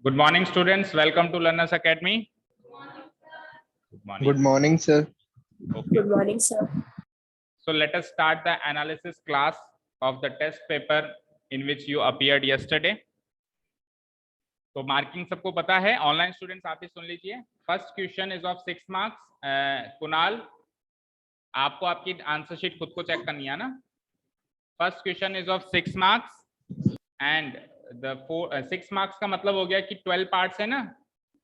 Good morning, students. Welcome to Learners Academy. Good morning. Good morning, sir. Okay. Good morning, sir. So let us start the analysis class of the test paper in which you appeared yesterday. तो marking सबको पता है, online students आप ही सुन लीजिए. First question is of 6 marks. Kunal, आपको आपकी answer sheet खुद को चेक करनी है ना. First question is of 6 marks and the 6 marks का मतलब हो गया कि 12 पार्ट्स है ना,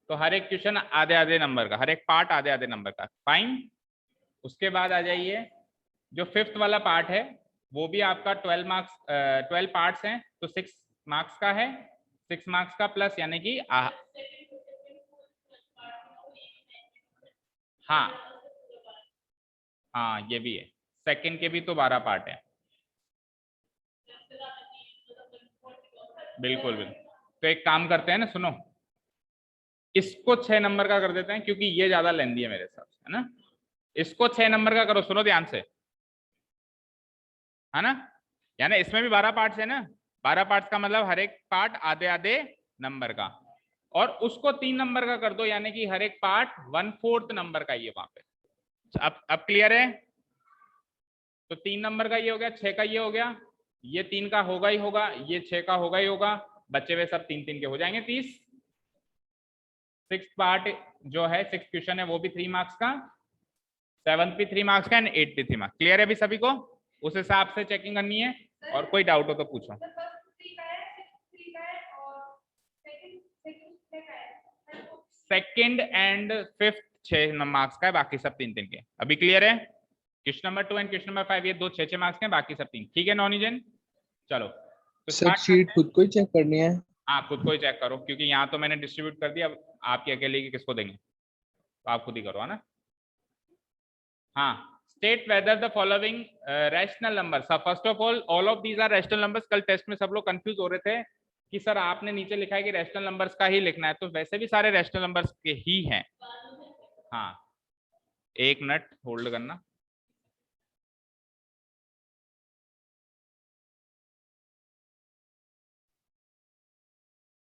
तो हर एक क्वेश्चन आधे आधे नंबर का, हर एक पार्ट आधे आधे नंबर का. फाइन. उसके बाद आ जाइए, जो फिफ्थ वाला पार्ट है वो भी आपका 12 मार्क्स 12 पार्ट्स हैं, तो 6 मार्क्स का है. 6 मार्क्स का प्लस यानी कि हाँ ये भी है. सेकंड के भी तो 12 पार्ट है. बिल्कुल बिल्कुल. तो एक काम करते हैं ना, सुनो, इसको 6 नंबर का कर देते हैं क्योंकि ये ज्यादा लेंदी है मेरे हिसाब से, है ना. इसको 6 नंबर का करो. सुनो ध्यान से, है ना. यानी इसमें भी 12 पार्ट्स है ना. 12 पार्ट्स का मतलब हर एक पार्ट आधे आधे नंबर का, और उसको 3 नंबर का कर दो, यानी कि हर एक पार्ट 1/4 नंबर का ही है वहां पे. अब क्लियर है. तो 3 नंबर का ये हो गया, 6 का ये हो गया, ये 3 का होगा ही होगा, ये 6 का होगा ही होगा, बच्चे वे सब 3 3 के हो जाएंगे 30. 6th पार्ट जो है 6th क्वेश्चन है वो भी 3 मार्क्स का, 7th भी 3 मार्क्स का एंड 8th भी 3 मार्क्स. क्लियर है अभी सभी को. उस हिसाब से चेकिंग करनी है, और कोई डाउट हो तो पूछो. सेकंड एंड फिफ्थ 6 मार्क्स का है, बाकी सब 3 3 के. अभी क्लियर है. Question number 2 and question number 5 ये दो 6 मार्क्स के, बाकी सब 3. ठीक है नॉनिजन. चलो तो सर शीट खुद को ही चेक करनी है. हाँ खुद को ही चेक करो, क्योंकि यहाँ तो मैंने डिस्ट्रीब्यूट कर दिया. अब आपकी अकेले की किसको देंगे, तो आप खुद ही करो, है ना. हाँ. State whether the following rational numbers. First of all of these are rational numbers. कल टेस्ट में सब लोग कंफ्यूज हो रहे थे कि सर आपने नीचे लिखा है कि रैशनल नंबर्स का ही लिखना है, तो वैसे भी सारे रैशनल नंबर्स के ही हैं. हाँ एक मिनट होल्ड करना.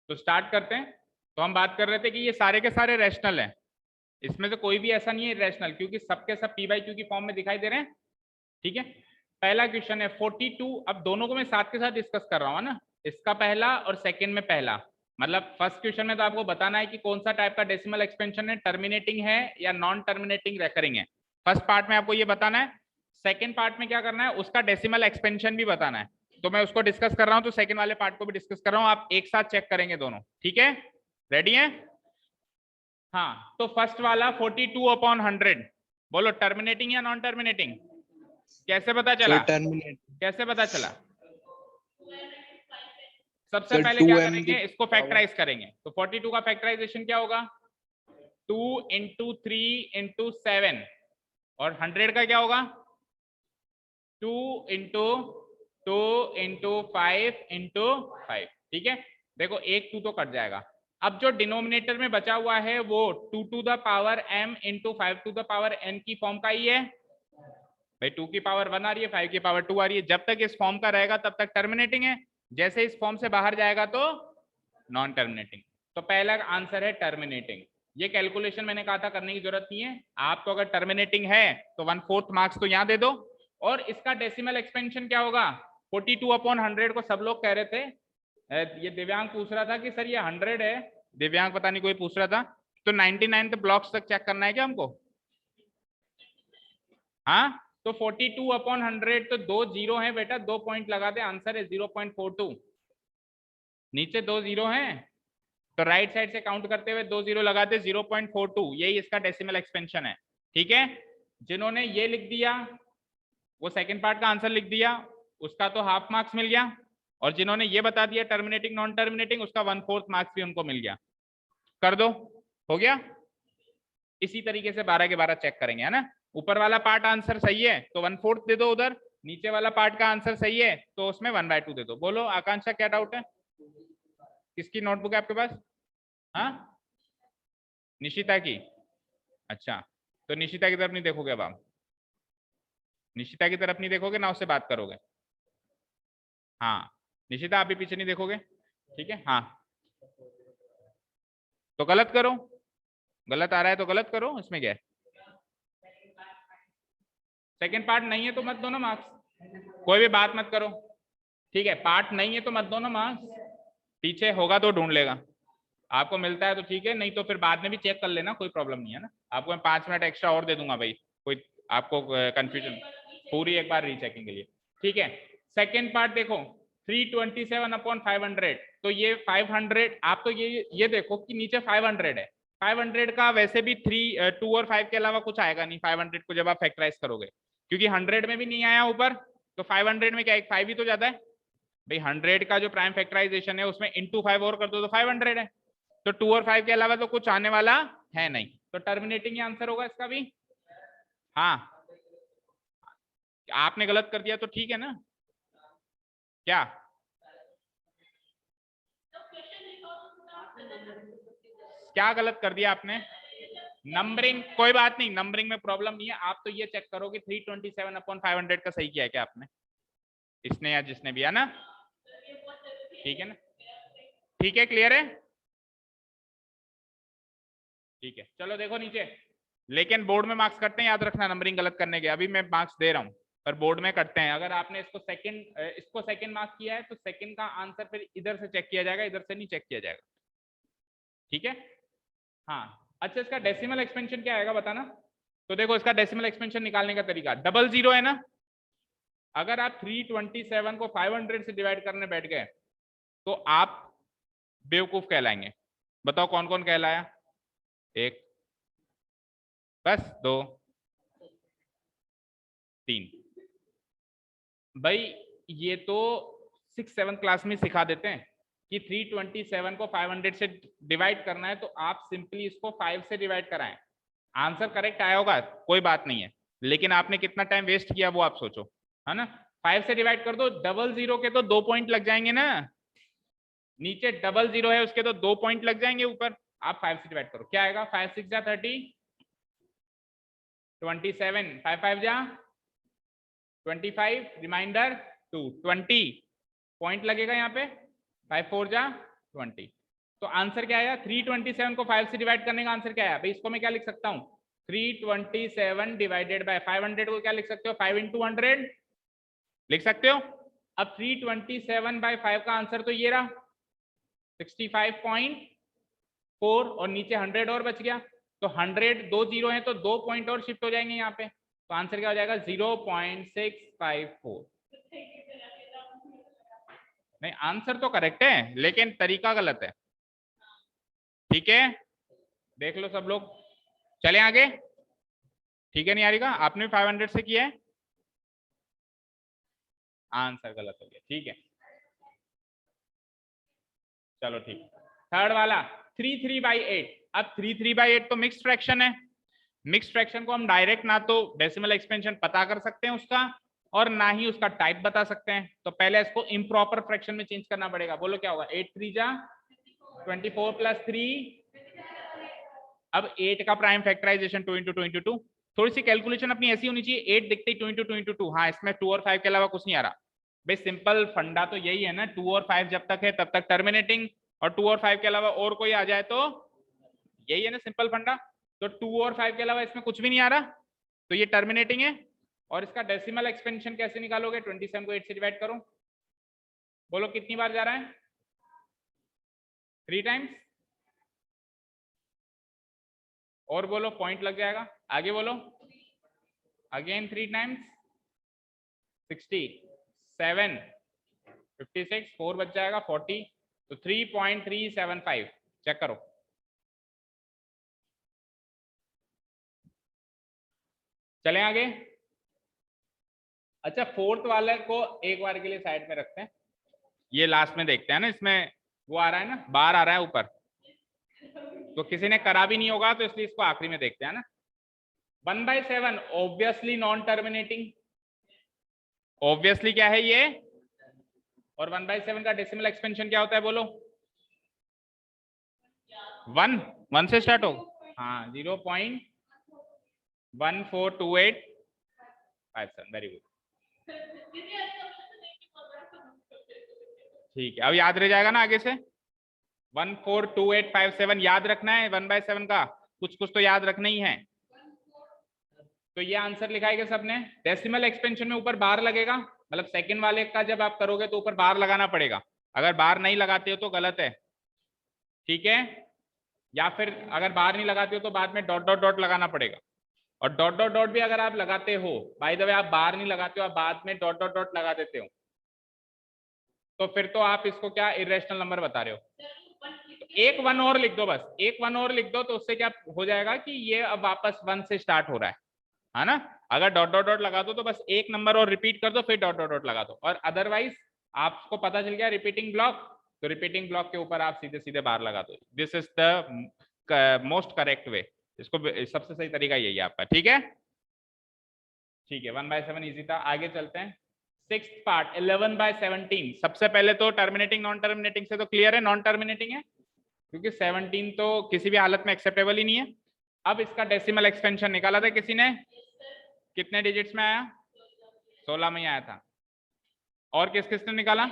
तो स्टार्ट करते हैं. तो हम बात कर रहे थे कि ये सारे के सारे रैशनल हैं, इसमें से कोई भी ऐसा नहीं है रैशनल, क्योंकि सबके सब p/q की फॉर्म में दिखाई दे रहे हैं. ठीक है. पहला क्वेश्चन है 42. अब दोनों को मैं साथ के साथ डिस्कस कर रहा हूँ ना, इसका पहला और सेकंड में पहला. मतलब फर्स्ट क्वेश्चन में तो आपको बताना है कि कौन सा टाइप का डेसिमल एक्सपेंशन है, टर्मिनेटिंग है या नॉन टर्मिनेटिंग रेकरिंग है. फर्स्ट पार्ट में आपको ये बताना है. सेकंड पार्ट में क्या करना है, उसका डेसिमल एक्सपेंशन भी बताना है. तो मैं उसको डिस्कस कर रहा हूं, तो सेकंड वाले पार्ट को भी डिस्कस कर रहा हूं. आप एक साथ चेक करेंगे दोनों. ठीक है, रेडी है. हाँ तो फर्स्ट वाला 42/100 बोलो, टर्मिनेटिंग या नॉन टर्मिनेटिंग. कैसे पता चला, टर्मिनेट. कैसे पता चला. सबसे सर, पहले क्या 2m करेंगे, इसको फैक्टराइज करेंगे. तो 42 का फैक्टराइजेशन क्या होगा, 2 × 3 × 7, और 100 का क्या होगा 2 × 2 × 5 × 5. ठीक है. देखो एक 2 तो कट जाएगा. अब जो डिनोमिनेटर में बचा हुआ है वो 2 to the power m × 5 to the power n की फॉर्म का ही है भाई. 2 की पावर 1 आ रही है, 5 की पावर 2 आ रही है. जब तक इस फॉर्म का रहेगा तब तक टर्मिनेटिंग है, जैसे इस फॉर्म से बाहर जाएगा तो नॉन टर्मिनेटिंग. तो पहला आंसर है टर्मिनेटिंग. ये कैलकुलेशन मैंने कहा था करने की जरूरत नहीं है. आपको अगर टर्मिनेटिंग है तो 1/4 मार्क्स तो यहाँ दे दो. और इसका डेसिमल एक्सपेंशन क्या होगा, 42/100 को सब लोग कह रहे थे. ये दिव्यांग पूछ रहा था कि सर ये 100 है, दिव्यांग पता नहीं कोई पूछ रहा था. तो 99 ब्लॉक्स तक चेक करना है क्या हमको. हाँ तो 42/100 तो 2 जीरो है बेटा, 2 पॉइंट लगा दे. आंसर है 0.42. नीचे 2 जीरो हैं, तो राइट साइड से काउंट करते हुए 2 जीरो लगा दे, 0.42. यही इसका डेसिमल एक्सपेंशन है. ठीक है. जिन्होंने ये लिख दिया वो सेकंड पार्ट का आंसर लिख दिया, उसका तो हाफ मार्क्स मिल गया. और जिन्होंने ये बता दिया टर्मिनेटिंग नॉन टर्मिनेटिंग, उसका 1/4 मार्क्स भी उनको मिल गया. कर दो, हो गया. इसी तरीके से 12 के 12 चेक करेंगे, है ना. ऊपर वाला पार्ट आंसर सही है तो 1/4 दे दो उधर, नीचे वाला पार्ट का आंसर सही है तो उसमें 1/2 दे दो. बोलो आकांक्षा क्या डाउट है, किसकी नोटबुक है आपके पास. हाँ निशिता की. अच्छा तो निशिता की तरफ नहीं देखोगे, अब आप निशिता की तरफ नहीं देखोगे ना, उससे बात करोगे. हाँ निशिता आप भी पीछे नहीं देखोगे, ठीक है? हाँ, तो गलत करो, गलत आ रहा है तो गलत करो, इसमें क्या है? सेकंड पार्ट नहीं है तो मत दो ना मार्क्स, कोई भी बात मत करो, ठीक है? पार्ट नहीं है तो मत दो ना मार्क्स, पीछे होगा तो ढूंढ लेगा, आपको मिलता है तो ठीक है, नहीं तो फिर बाद में भी चेक कर लेना, कोई प्रॉब्लम नहीं है ना। आपको मैं 5 मिनट एक्स्ट्रा और दे दूंगा भाई, कोई आपको कंफ्यूजन, पूरी एक बार रीचेकिंग के लिए, ठीक है? सेकेंड पार्ट देखो, 327/500, तो ये 500, आप तो ये देखो कि नीचे 500 है, 500 का वैसे भी 2 और 5 के अलावा कुछ आएगा नहीं 500 को जब आप फैक्टराइज करोगे, क्योंकि 100 में भी नहीं आया ऊपर, तो 500 में क्या है, 5 ही तो जाता है भाई। 100 का जो प्राइम फैक्टराइजेशन है उसमें इंटू 5 और कर दो तो 500 है, तो 2 और 5 के अलावा तो कुछ आने वाला है नहीं, तो टर्मिनेटिंग ही आंसर होगा इसका भी। हाँ, आपने गलत कर दिया तो ठीक है ना, क्या? क्या गलत कर दिया आपने? नंबरिंग कोई बात नहीं, नंबरिंग में प्रॉब्लम नहीं है, आप तो ये चेक करो कि 327/500 का सही किया है क्या आपने, इसने या जिसने भी, है ना? ठीक है ना, ठीक है, क्लियर है, ठीक है। चलो देखो नीचे, लेकिन बोर्ड में मार्क्स कटते हैं, याद रखना, नंबरिंग गलत करने के, अभी मैं मार्क्स दे रहा हूं पर बोर्ड में कटते हैं। अगर आपने इसको सेकंड मार्क्स किया है तो सेकंड का आंसर फिर इधर से चेक किया जाएगा, इधर से नहीं चेक किया जाएगा, ठीक है? हाँ, अच्छा, इसका डेसिमल एक्सपेंशन क्या आएगा बताना। तो देखो इसका डेसिमल एक्सपेंशन निकालने का तरीका, डबल जीरो है ना, अगर आप 327 को 500 से डिवाइड करने बैठ गए तो आप बेवकूफ कहलाएंगे। बताओ कौन कौन कहलाया? एक, बस, दो, तीन। भाई ये तो 6-7 क्लास में सिखा देते हैं कि 327 को 500 से डिवाइड करना है, तो आप सिंपली इसको 5 से डिवाइड कराएं, आंसर करेक्ट आया होगा, कोई बात नहीं है, लेकिन आपने कितना टाइम वेस्ट किया वो आप सोचो, है ना? 5 से डिवाइड कर दो, डबल जीरो के तो 2 पॉइंट लग जाएंगे ना, नीचे डबल जीरो है उसके तो 2 पॉइंट लग जाएंगे, ऊपर आप 5 से डिवाइड करो, क्या आएगा? 5 6 जा 30, 27, 5 5 जा 25, रिमाइंडर 2, 20 पॉइंट लगेगा यहाँ पे, 5 4 जा 20। तो आंसर क्या आया? 327 को 5 से डिवाइड करने का आंसर क्या आया भाई? इसको मैं क्या लिख सकता हूँ, 327 डिवाइडेड बाय 500 को क्या लिख सकते हो, 5 into 100 लिख सकते हो। अब 327 बाय 5 का आंसर तो ये रहा 65.4, और नीचे 100 और बच गया, तो 100 दो जीरो है तो 2 पॉइंट और शिफ्ट हो जाएंगे यहाँ पे, तो आंसर क्या हो जाएगा? 0.654। नहीं, आंसर तो करेक्ट है लेकिन तरीका गलत है, ठीक है? देख लो सब लोग, चले आगे, ठीक है? नहीं आ रही का, आपने 500 से किया है, आंसर गलत हो गया, ठीक है? चलो ठीक, थर्ड वाला 3/3/8। अब 3/3/8 तो मिक्स्ड फ्रैक्शन है, मिक्स्ड फ्रैक्शन को हम डायरेक्ट ना तो डेसिमल एक्सपेंशन पता कर सकते हैं उसका, और ना ही उसका टाइप बता सकते हैं, तो पहले इसको इम्प्रॉपर फ्रैक्शन में चेंज करना पड़ेगा। बोलो क्या होगा? 8 3 जा 24 + 3। अब 8 का प्राइम फैक्टराइजेशन 2 × 2 × 2, थोड़ी सी कैलकुलेशन अपनी ऐसी होनी चाहिए, 8 दिखते ही 2 × 2 × 2, हाँ इसमें 2 और 5 के अलावा कुछ नहीं आ रहा भाई, सिंपल फंडा तो यही है ना, 2 और 5 जब तक है तब तक टर्मिनेटिंग, और 2 और 5 के अलावा और कोई आ जाए तो यही है ना सिंपल फंडा, तो 2 और 5 के अलावा इसमें कुछ भी नहीं आ रहा तो ये टर्मिनेटिंग है। और इसका डेसिमल एक्सपेंशन कैसे निकालोगे? 27 को 8 से डिवाइड करो, बोलो कितनी बार जा रहा है? 3 टाइम्स, और बोलो पॉइंट लग जाएगा, आगे बोलो, अगेन 3 टाइम्स, 60 7 56 4 बच जाएगा 40, तो 3.375, चेक करो, चलें आगे। अच्छा, फोर्थ वाले को एक बार के लिए साइड में रखते हैं, ये लास्ट में देखते हैं ना, इसमें वो आ रहा है ना, बार आ रहा है ऊपर, तो किसी ने करा भी नहीं होगा तो इसलिए इसको आखिरी में देखते हैं ना। 1/7 ऑब्वियसली नॉन टर्मिनेटिंग, ऑब्वियसली क्या है ये, और 1/7 का डेसिमल एक्सपेंशन क्या होता है बोलो? 1 से स्टार्ट हो, हाँ 0.142857, वेरी गुड। ठीक है, अब याद रह जाएगा ना आगे से 142857 याद रखना है 1/7 का, कुछ कुछ तो याद रखना ही है। तो ये आंसर लिखाएगा सबने। डेसिमल एक्सपेंशन में ऊपर बार लगेगा, मतलब सेकंड वाले का जब आप करोगे तो ऊपर बार लगाना पड़ेगा, अगर बार नहीं लगाते हो तो गलत है, ठीक है। या फिर अगर बार नहीं लगाते हो तो बाद में डॉट डॉट डॉट लगाना पड़ेगा, और डॉट डॉट डॉट भी अगर आप लगाते हो, बाय द वे आप बार नहीं लगाते हो, आप बाद में डॉट डॉट डॉट लगा देते हो, तो फिर तो आप इसको क्या इरेशनल नंबर बता रहे हो। तो एक वन और लिख दो, बस एक वन और लिख दो, तो उससे क्या हो जाएगा कि ये अब वापस वन से स्टार्ट हो रहा है ना। अगर डॉट डॉट डॉट लगा दो तो बस एक नंबर और रिपीट कर दो, फिर डॉट डॉट डॉट लगा दो, और अदरवाइज आपको पता चल गया रिपीटिंग ब्लॉक, तो रिपीटिंग ब्लॉक के ऊपर आप सीधे सीधे बार लगा दो। This is the most correct way, इसको सबसे सही तरीका यही है आपका, ठीक है। ठीक है, 1/7 इजी था। आगे चलते हैं, सिक्स पार्ट 11/17। सबसे पहले तो टर्मिनेटिंग नॉन टर्मिनेटिंग से तो क्लियर है, नॉन टर्मिनेटिंग है क्योंकि 17 तो किसी भी हालत में एक्सेप्टेबल ही नहीं है। अब इसका डेसिमल एक्सपेंशन निकाला था किसी ने, कितने डिजिट्स में आया, 16 में ही आया था। और किस किसने निकाला,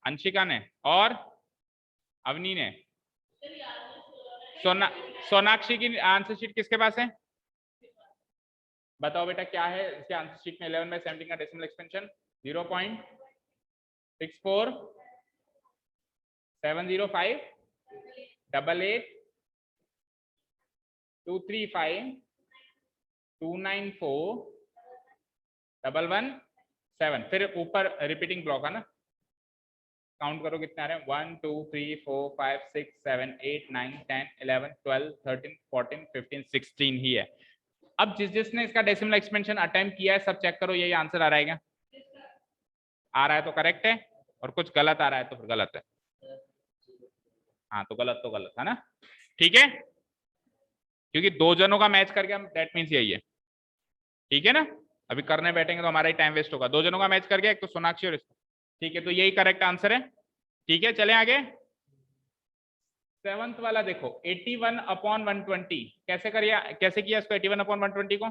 अंशिका ने और अवनी ने। सोनाक्षी की आंसर शीट किसके पास है, बताओ बेटा क्या है इसके आंसर शीट में। 11/17 का डेसिमल एक्सपेंशन 0.64588294117। फिर ऊपर रिपीटिंग ब्लॉक है ना, काउंट करो कितने आ रहे हैं, 1 2 3 4 5 6 7 8 9 10 11 12 13 14 15 16 ही है। अब जिसने इसका डेसिमल एक्सपेंशन अटेम्प्ट किया है सब चेक करो, यही आंसर आ रहा है क्या, आ रहा है तो करेक्ट है, और कुछ गलत आ रहा है तो फिर गलत है। हाँ तो गलत है ना, ठीक है, क्योंकि दो जनों का मैच करके हम दैट मीन्स यही है, ठीक है ना। अभी करने बैठेंगे तो हमारा ही टाइम वेस्ट होगा। दो जनों का मैच कर गया, एक तो सोनाक्षी और इसको, ठीक है, तो यही करेक्ट आंसर है, ठीक है। चलें आगे, सेवंथ वाला देखो 81/120 कैसे करिए, कैसे किया इसको 81/120 को।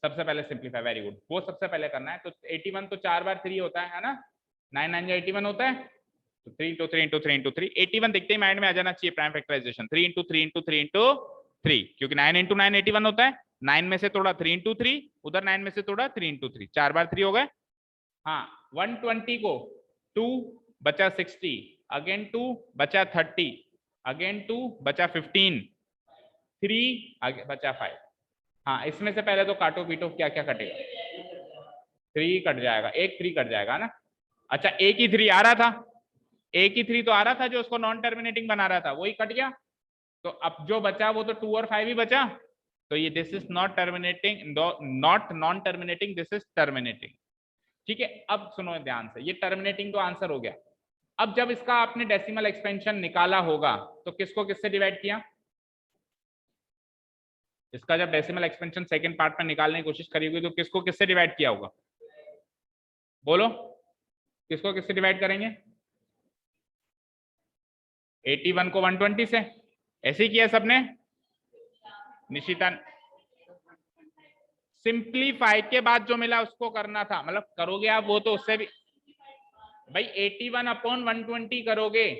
सबसे पहले सिंप्लीफाई, वेरी गुड, वो सबसे पहले करना है। तो 81 तो 4 बार 3 होता है ना, 9 9 81 होता है, तो 3 × 3 × 3 × 3 81 दिखते ही माइंड में आ जाना चाहिए प्राइम फैक्टराइजेशन, 3 × 3 × 3 × 3, क्योंकि 9 × 9 81 होता है, 9 में से तोड़ा 3 × 3, उधर 9 में से तोड़ा 3 × 3, 4 बार 3 हो गए। हाँ 120 को 2 बचा 60, अगेन 2 बचा 30, अगेन 2 बचा 15, 3 आगे बचा 5। हाँ इसमें से पहले तो काटो पीटो, क्या क्या कटेगा, 3 कट जाएगा, एक 3 कट जाएगा ना। अच्छा एक ही 3 आ रहा था, एक ही 3 तो आ रहा था जो उसको नॉन टर्मिनेटिंग बना रहा था, वही कट गया, तो अब जो बचा वो तो 2 और 5 ही बचा, तो ये this is not terminating, not non terminating, this is terminating, ठीक है। अब सुनो ध्यान से, ये टर्मिनेटिंग तो आंसर हो गया। अब जब इसका आपने डेसिमल एक्सपेंशन निकाला होगा तो किसको किससे डिवाइड किया, इसका जब डेसिमल एक्सपेंशन सेकंड पार्ट में निकालने की कोशिश करी होगी तो किसको किससे डिवाइड किया होगा, बोलो किसको किससे डिवाइड करेंगे, 81 को 120 से, ऐसे ही किया सबने। निशिता सिंप्लीफाई के बाद जो मिला उसको करना था, मतलब करोगे आप वो तो उससे भी भाई 81/120 करोगे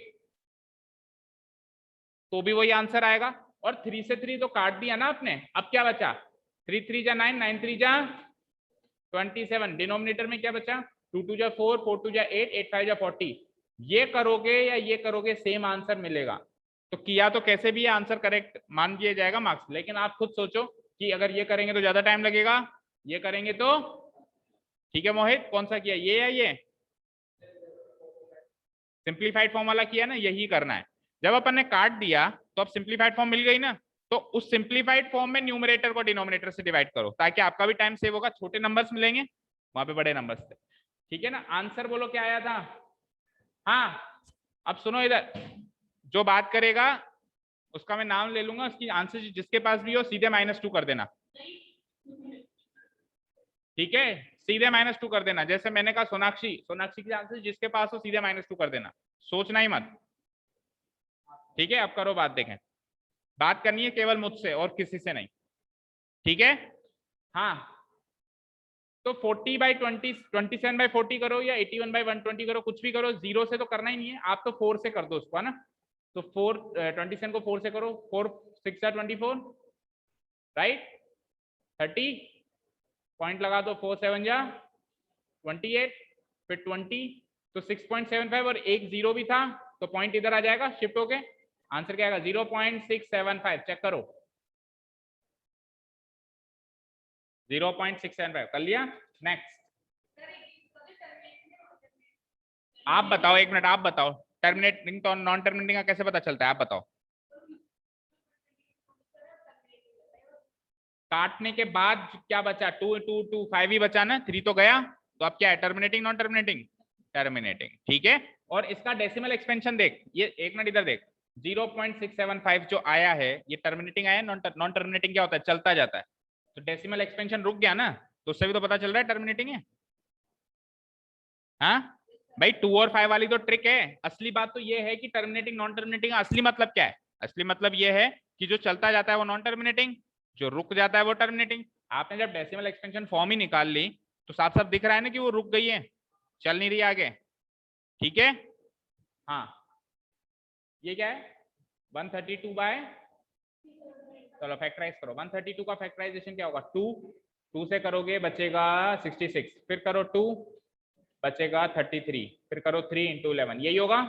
तो भी वही आंसर आएगा, और 3 से 3 तो काट दिया ना आपने, अब क्या बचा, 3 3 जा 9, 9 3 जा 27, डिनोमिनेटर में क्या बचा, 2 2 जा 4, 4 2 जा 8, 8 5 जा 40। ये करोगे या ये करोगे सेम आंसर मिलेगा, तो किया तो कैसे भी आंसर करेक्ट मान दिया जाएगा मार्क्स, लेकिन आप खुद सोचो कि अगर ये करेंगे तो ज्यादा टाइम लगेगा, ये करेंगे तो, ठीक है मोहित कौन सा किया, ये या ये, सिंप्लीफाइड फॉर्म वाला किया ना, यही करना है। जब अपन ने काट दिया तो अब सिंप्लीफाइड फॉर्म मिल गई ना, तो उस सिंप्लीफाइड फॉर्म में न्यूमरेटर को डिनोमिनेटर से डिवाइड करो ताकि आपका भी टाइम सेव होगा, छोटे नंबर्स मिलेंगे वहां पे बड़े नंबर्स थे, ठीक है ना। आंसर बोलो क्या आया था। हाँ अब सुनो इधर, जो बात करेगा उसका मैं नाम ले लूंगा, उसकी आंसर जिसके पास भी हो सीधे -2 कर देना, ठीक है, सीधे -2 कर देना। जैसे मैंने कहा सोनाक्षी, सोनाक्षी की आंसर जिसके पास हो सीधे -2 कर देना, सोचना ही मत, ठीक है। अब करो बात, देखें बात करनी है केवल मुझसे और किसी से नहीं, ठीक है। हाँ तो 40/20 27/40 करो या 81/120 करो, कुछ भी करो, 0 से तो करना ही नहीं है, आप तो 4 से कर दो उसको, है ना। तो 27 को 4 से करो, 4 6 24, राइट, 30 पॉइंट लगा दो, 4 7 28, फिर 20, तो 6.75 और एक 0 भी था, तो पॉइंट इधर आ जाएगा शिफ्ट होके, आंसर क्या आएगा 0.675, चेक करो 0.675 कर लिया। नेक्स्ट आप बताओ, एक मिनट, आप बताओ टर्मिनेटिंग तो नॉन टर्मिनेटिंग का कैसे पता चलता है, आप बताओ। काटने के बाद क्या बचा, 2 2 2 5 ही बचा ना, 3 तो गया, तो अब क्या है, टर्मिनेटिंग नॉन टर्मिनेटिंग, टर्मिनेटिंग, ठीक है। और इसका डेसिमल एक्सपेंशन देख, ये एक मिनट इधर देख, 0.675 जो आया है ये टर्मिनेटिंग आया, नॉन टर्मिनेटिंग क्या होता है, चलता जाता है, तो डेसिमल एक्सपेंशन रुक गया ना, तो उससे भी तो पता चल रहा है टर्मिनेटिंग है। हाँ भाई 2 और 5 वाली तो ट्रिक है, असली बात तो ये है कि टर्मिनेटिंग नॉन टर्मिनेटिंग असली मतलब क्या है, असली मतलब ये है कि जो चलता जाता है वो नॉन टर्मिनेटिंग, जो रुक जाता है वो टर्मिनेटिंग। आपने जब डेसिमल एक्सपेंशन फॉर्म ही निकाल ली तो साफ साफ दिख रहा है ना कि वो रुक गई है, चल नहीं रही आगे, ठीक है। हाँ ये क्या है 132 बाय, चलो फैक्टराइज करो, 132 का फैक्टराइजेशन क्या होगा, 2 2 से करोगे बचेगा 66, फिर करो 2 बचेगा 33, फिर करो 3 × 11, यही होगा।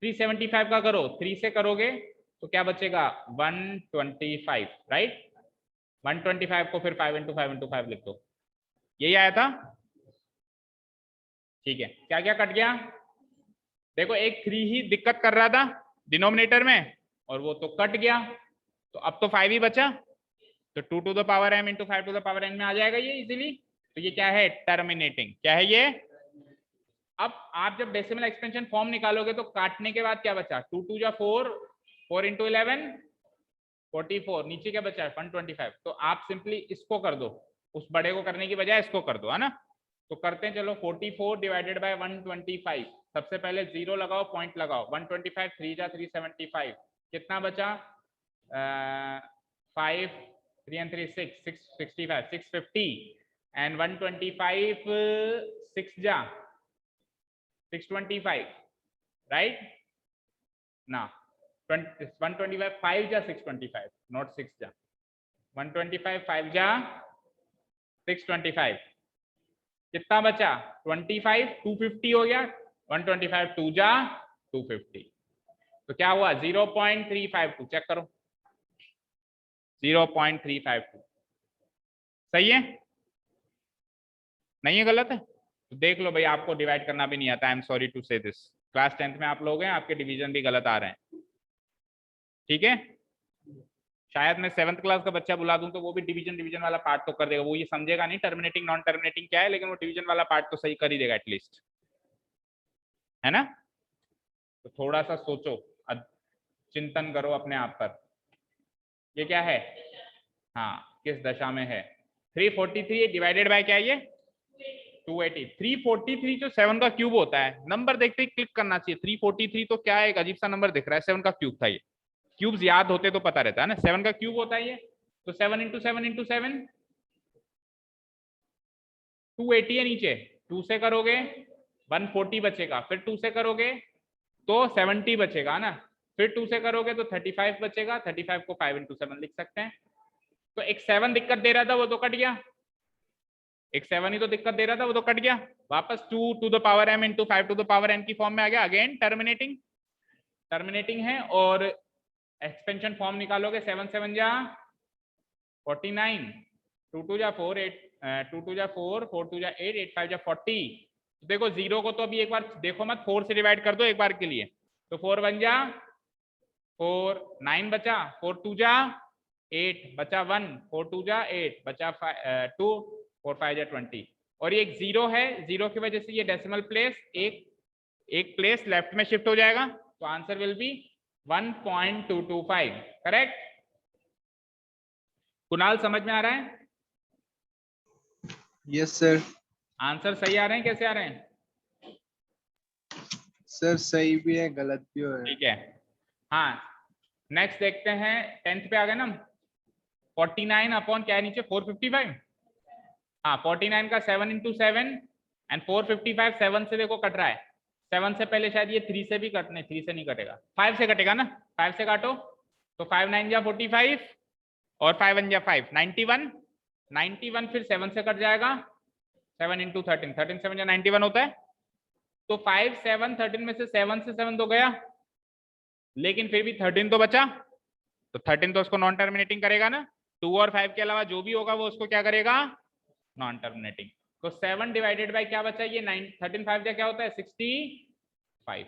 375 का करो, 3 से करोगे तो क्या बचेगा 125, राइट, 125 को फिर 5 × 5 × 5 लिख दो, यही आया था, ठीक है। क्या क्या कट गया, देखो एक 3 ही दिक्कत कर रहा था डिनोमिनेटर में और वो तो कट गया, तो अब तो 5 ही बचा, तो 2 to the power m × 5 to the power n में आ जाएगा ये इजीली, तो ये क्या है टर्मिनेटिंग, क्या है ये। अब आप जब डेसिमल एक्सपेंशन फॉर्म निकालोगे तो काटने के बाद क्या बचा, 2 2 4, 4 × 11 44, नीचे क्या बचा है 125, तो आप सिंपली इसको कर दो, उस बड़े को करने की बजाय इसको कर दो, है ना। तो करते हैं चलो, 44 डिवाइडेड बाय 125, सबसे पहले 0 लगाओ, पॉइंट लगाओ, 125 3 जा 375, कितना बचा 5 3 and 3 6 665 650 and 125 6 जा 625, right ना 125 5 जा 625, not 6 जा 125 5 जा 625, कितना बचा 25 250 हो गया, 125 2 जा 250, तो क्या हुआ 0.352, चेक करो 0.352, सही है, नहीं है गलत है, तो देख लो भाई आपको डिवाइड करना भी नहीं आता, आई एम सॉरी टू से दिस, क्लास 10th में आप लोग हैं, आपके डिवीजन भी गलत आ रहे हैं, ठीक है। शायद मैं 7th क्लास का बच्चा बुला दूं तो वो भी डिवीजन वाला पार्ट तो कर देगा, वो ये समझेगा नहीं टर्मिनेटिंग नॉन टर्मिनेटिंग क्या है, लेकिन वो डिवीजन वाला पार्ट तो सही कर ही देगा एटलीस्ट, है ना। तो थोड़ा सा सोचो, चिंतन करो अपने आप पर, ये क्या है, हाँ किस दशा में है, 343 डिवाइडेड बाय क्या है ये 280, 343 जो 7 का क्यूब होता है, नंबर देखते ही क्लिक करना चाहिए, 343 तो क्या है, एक अजीब सा नंबर दिख रहा है, 7 का क्यूब था ये, क्यूब्स याद होते तो पता रहता है ना, 7 का क्यूब होता है ये, तो 7 × 7 × 7 280 है नीचे, 2 से करोगे 140 बचेगा, फिर 2 से करोगे तो 70 बचेगा ना, फिर 2 से करोगे तो 35 बचेगा, 35 को 5 × 7 लिख सकते हैं, तो एक 7 दिक्कत दे रहा था वो तो कट गया, एक 7 ही तो दिक्कत दे रहा था वो तो कट गया, वापस 2 to the power m × 5 to the power n की फॉर्म में आ गया, अगेन टर्मिनेटिंग है, और एक्सपेंशन फॉर्म निकालोगे 7 7 जा 49, 2 2 जा 4 8 2 2 जा 4 4 2 जा 8 8 5 जा 40, देखो 0 को तो अभी एक बार देखो मत, 4 से डिवाइड कर दो एक बार के लिए, तो 4 1 जा 4 9 बचा, 4 2 जा 8 बचा 1, 4 2 जा 8 बचा 2 4 5 जा 20, और ये एक 0 है, 0 की वजह से ये डेसिमल प्लेस एक प्लेस लेफ्ट में शिफ्ट हो जाएगा, तो answer will be 1.225, correct. Kunal समझ में आ रहा है, यस सर। आंसर सही आ रहे हैं, कैसे आ रहे हैं सर सही भी है गलत भी है, ठीक है। हाँ नेक्स्ट देखते हैं, 10th पे आ गए ना, 49 अपॉन क्या है नीचे 455, हाँ 49 का 7 इंटू 7 एंड 455 7 से देखो कट रहा है। 7 से पहले शायद ये 3 से भी कटने, 3 से नहीं कटेगा, 5 से कटेगा ना, 5 से काटो तो 5 9 जा 45 और 5 1 जा 5 91, 91 फिर 7 से कट जाएगा, 7 इंटू 13, 13 7 जा 91 होता है। तो 5 7 13 में से 7 से 7 तो गया, लेकिन फिर भी 13 तो बचा, तो 13 तो उसको नॉन टर्मिनेटिंग करेगा ना। 2 और 5 के अलावा जो भी होगा वो उसको क्या करेगा, नॉन टर्मिनेटिंग। तो 7 डिवाइडेड बाय क्या बचा, ये 9, 13 5 क्या होता है 65।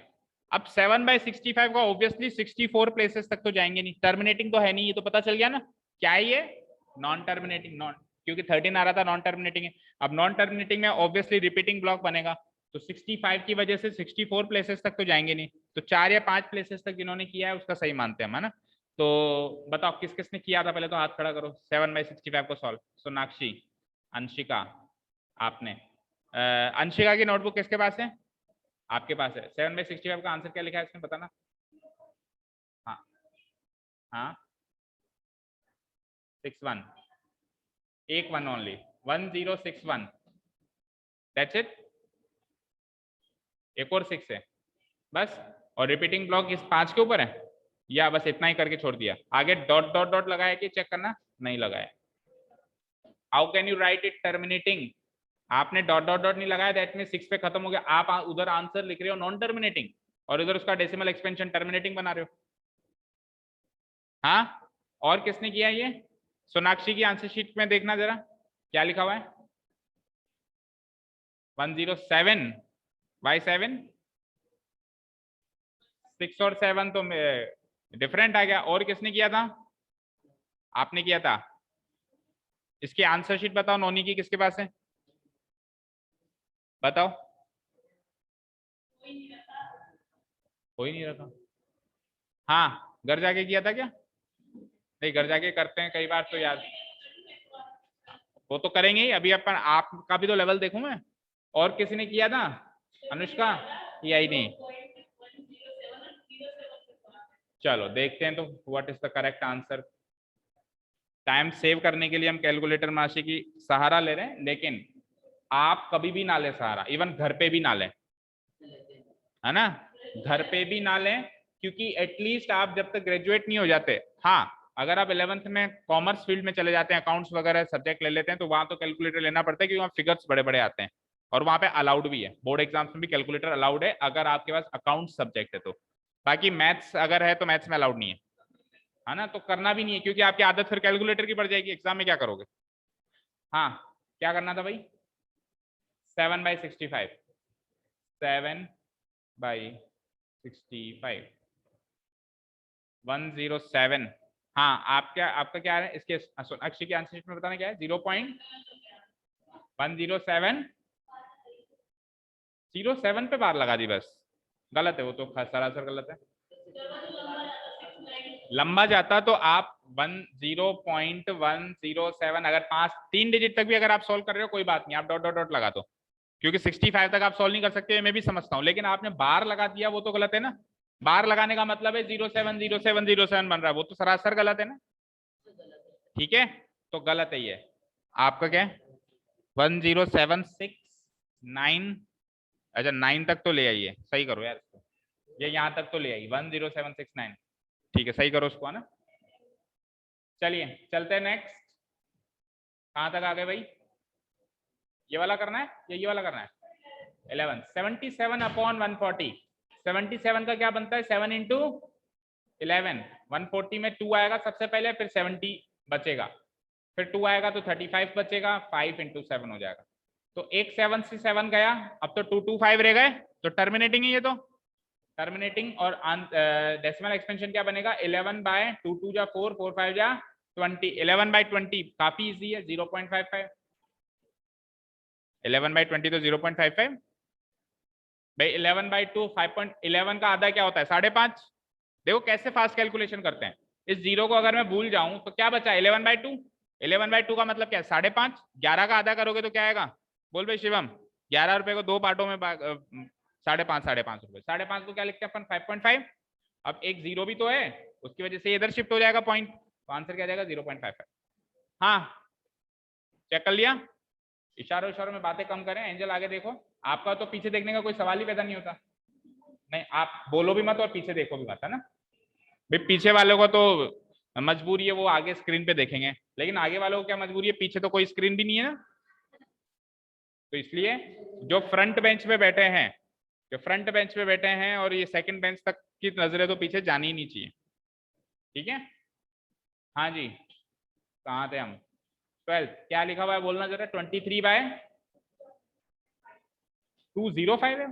अब 7 बाय 65 का ऑब्वियसली 64 प्लेसेस तक तो जाएंगे नहीं, टर्मिनेटिंग तो है नहीं, ये तो पता चल गया ना। क्या है ये, नॉन टर्मिनेटिंग, नॉन, क्योंकि 13 आ रहा था नॉन टर्मिनेटिंग है। अब नॉन टर्मिनेटिंग में ऑब्वियसली रिपीटिंग ब्लॉक बनेगा, तो 65 की वजह से 64 प्लेसेस तक तो जाएंगे नहीं, तो 4 या 5 प्लेसेस तक जिन्होंने किया है उसका सही मानते हैं हम, है ना। तो बताओ किस किसने किया था, पहले तो हाथ खड़ा करो 7 बाय 65 को सॉल्व। सोनाक्षी, अंशिका, आपने। अंशिका की नोटबुक किसके पास है, आपके पास है। 7 बाय 65 का आंसर क्या लिखा है इसमें बताना। हाँ हाँ 61, एक 1 ओनली, 1061, दैट्स इट। एक और 6 है बस, और रिपीटिंग ब्लॉक इस 5 के ऊपर है, या बस इतना ही करके छोड़ दिया। आगे डॉट डॉट डॉट लगाया कि चेक करना, नहीं लगाया। How can you right it terminating, आपने डॉट डॉट डॉट नहीं लगाया, दैट मीन 6 पे खत्म हो गया। आप उधर आंसर लिख रहे हो नॉन टर्मिनेटिंग और इधर उसका डेसिमल एक्सपेंशन टर्मिनेटिंग बना रहे हो। हाँ, और किसने किया ये, सोनाक्षी की आंसर शीट में देखना जरा क्या लिखा हुआ है, 107 बाय 7, 6 और 7 तो डिफरेंट आ गया। और किसने किया था, आपने किया था। इसकी आंसर शीट बताओ नोनी की किसके पास है, बताओ। कोई नहीं रखा, हाँ घर जाके किया था क्या, नहीं घर जाके करते हैं कई बार तो याद, वो तो करेंगे ही। अभी अपन आपका भी तो लेवल देखूं मैं, और किसी ने किया था, अनुष्का किया ही नहीं। चलो देखते हैं तो what is the correct answer. Time save करने के लिए हम कैलकुलेटर माशी की सहारा ले रहे हैं, लेकिन आप कभी भी ना ले सहारा, इवन घर पे भी ना लें, है ना, घर पे भी ना लें, क्योंकि एटलीस्ट आप जब तक ग्रेजुएट नहीं हो जाते, हाँ अगर आप 11th में कॉमर्स फील्ड में चले जाते हैं, अकाउंट्स वगैरह सब्जेक्ट ले लेते हैं, तो वहां तो कैलकुलेटर लेना पड़ता है, क्योंकि वहाँ फिगर्स बड़े बड़े आते हैं, और वहां पे अलाउड भी है, बोर्ड एग्जाम्स में भी कैलकुलेटर अलाउड है अगर आपके पास अकाउंट सब्जेक्ट है तो। बाकी मैथ्स अगर है तो मैथ्स में अलाउड नहीं है ना, तो करना भी नहीं है, क्योंकि आपकी आदत फिर कैलकुलेटर की पड़ जाएगी, एग्जाम में क्या करोगे। हाँ क्या करना था भाई, 7 बाई 65, 7 बाई 65, 107। हाँ आपका क्या है इसके, सोनाक्षी की आंसर शीट में बताना क्या है, 0.107, 07 पे बार लगा दी बस, गलत है वो तो, सरासर गलत है। लंबा जाता तो आप 0.107, अगर 3 डिजिट तक भी अगर आप सॉल्व कर रहे हो कोई बात नहीं, आप डॉट डॉट डॉट लगा दो, क्योंकि 65 तक आप सॉल्व नहीं कर सकते, मैं भी समझता हूँ, लेकिन आपने बार लगा दिया वो तो गलत है ना। बार लगाने का मतलब है 070707 बन रहा है, वो तो सरासर गलत है ना, ठीक है, तो गलत है ये। आपका क्या है 10769, अच्छा 9 तक तो ले आइए, सही करो यार इसको, ये यहाँ तक तो ले आइए 10769, ठीक है सही करो उसको, है ना। चलिए चलते हैं नेक्स्ट, कहाँ तक आ गए भाई, ये वाला करना है या ये वाला करना है, 11, 77 अपॉन 140, 77 का क्या बनता है 7 इंटू 11, 140 में 2 आएगा सबसे पहले, फिर 70 बचेगा, फिर 2 आएगा तो 35 बचेगा, 5 इंटू 7 हो जाएगा, तो एक 7 से 7 गया, अब तो 2 2 5 रह गए, तो टर्मिनेटिंग है ये तो, टर्मिनेटिंग। और डेसिमल एक्सपेंशन क्या बनेगा, 11 बाय 2 2 जा 4, 4 5 जा 20, 11 बाय 20 काफी इजी है, 0.55, 11 बाय 20 तो 0.55 भाई, 11 बाई 2 5.11 का आधा क्या होता है 5.5, देखो कैसे फास्ट कैलकुलेशन करते हैं। इस जीरो को अगर मैं भूल जाऊं तो क्या बचा 11 बाई 2, 11 बाई 2 का मतलब क्या है 5.5, 11 का आधा करोगे तो क्या आएगा, बोल भाई शिवम, 11 रुपए को 2 पार्टों में 5.5 रुपए, 5.5 को क्या लिखते हैं अपन 5.5, अब एक जीरो भी तो है, उसकी वजह से इधर शिफ्ट हो जाएगा पॉइंट, तो आंसर क्या जाएगा 0.55। हाँ चेक कर लिया, इशारों इशारों में बातें कम करें। एंजल आगे देखो, आपका तो पीछे देखने का कोई सवाल ही पैदा नहीं होता। नहीं, आप बोलो भी मत और पीछे देखो भी मत, है ना भाई। पीछे वालों को तो मजबूरी है, वो आगे स्क्रीन पे देखेंगे, लेकिन आगे वालों को क्या मजबूरी है, पीछे तो कोई स्क्रीन भी नहीं है ना। तो इसलिए जो फ्रंट बेंच पे बैठे हैं, जो फ्रंट बेंच पे बैठे हैं और ये सेकंड बेंच तक की नजरें तो पीछे जानी ही नहीं चाहिए, ठीक है। हाँ जी, कहाँ थे हम? 12 क्या लिखा हुआ है बोलना जरा। 23/205 है।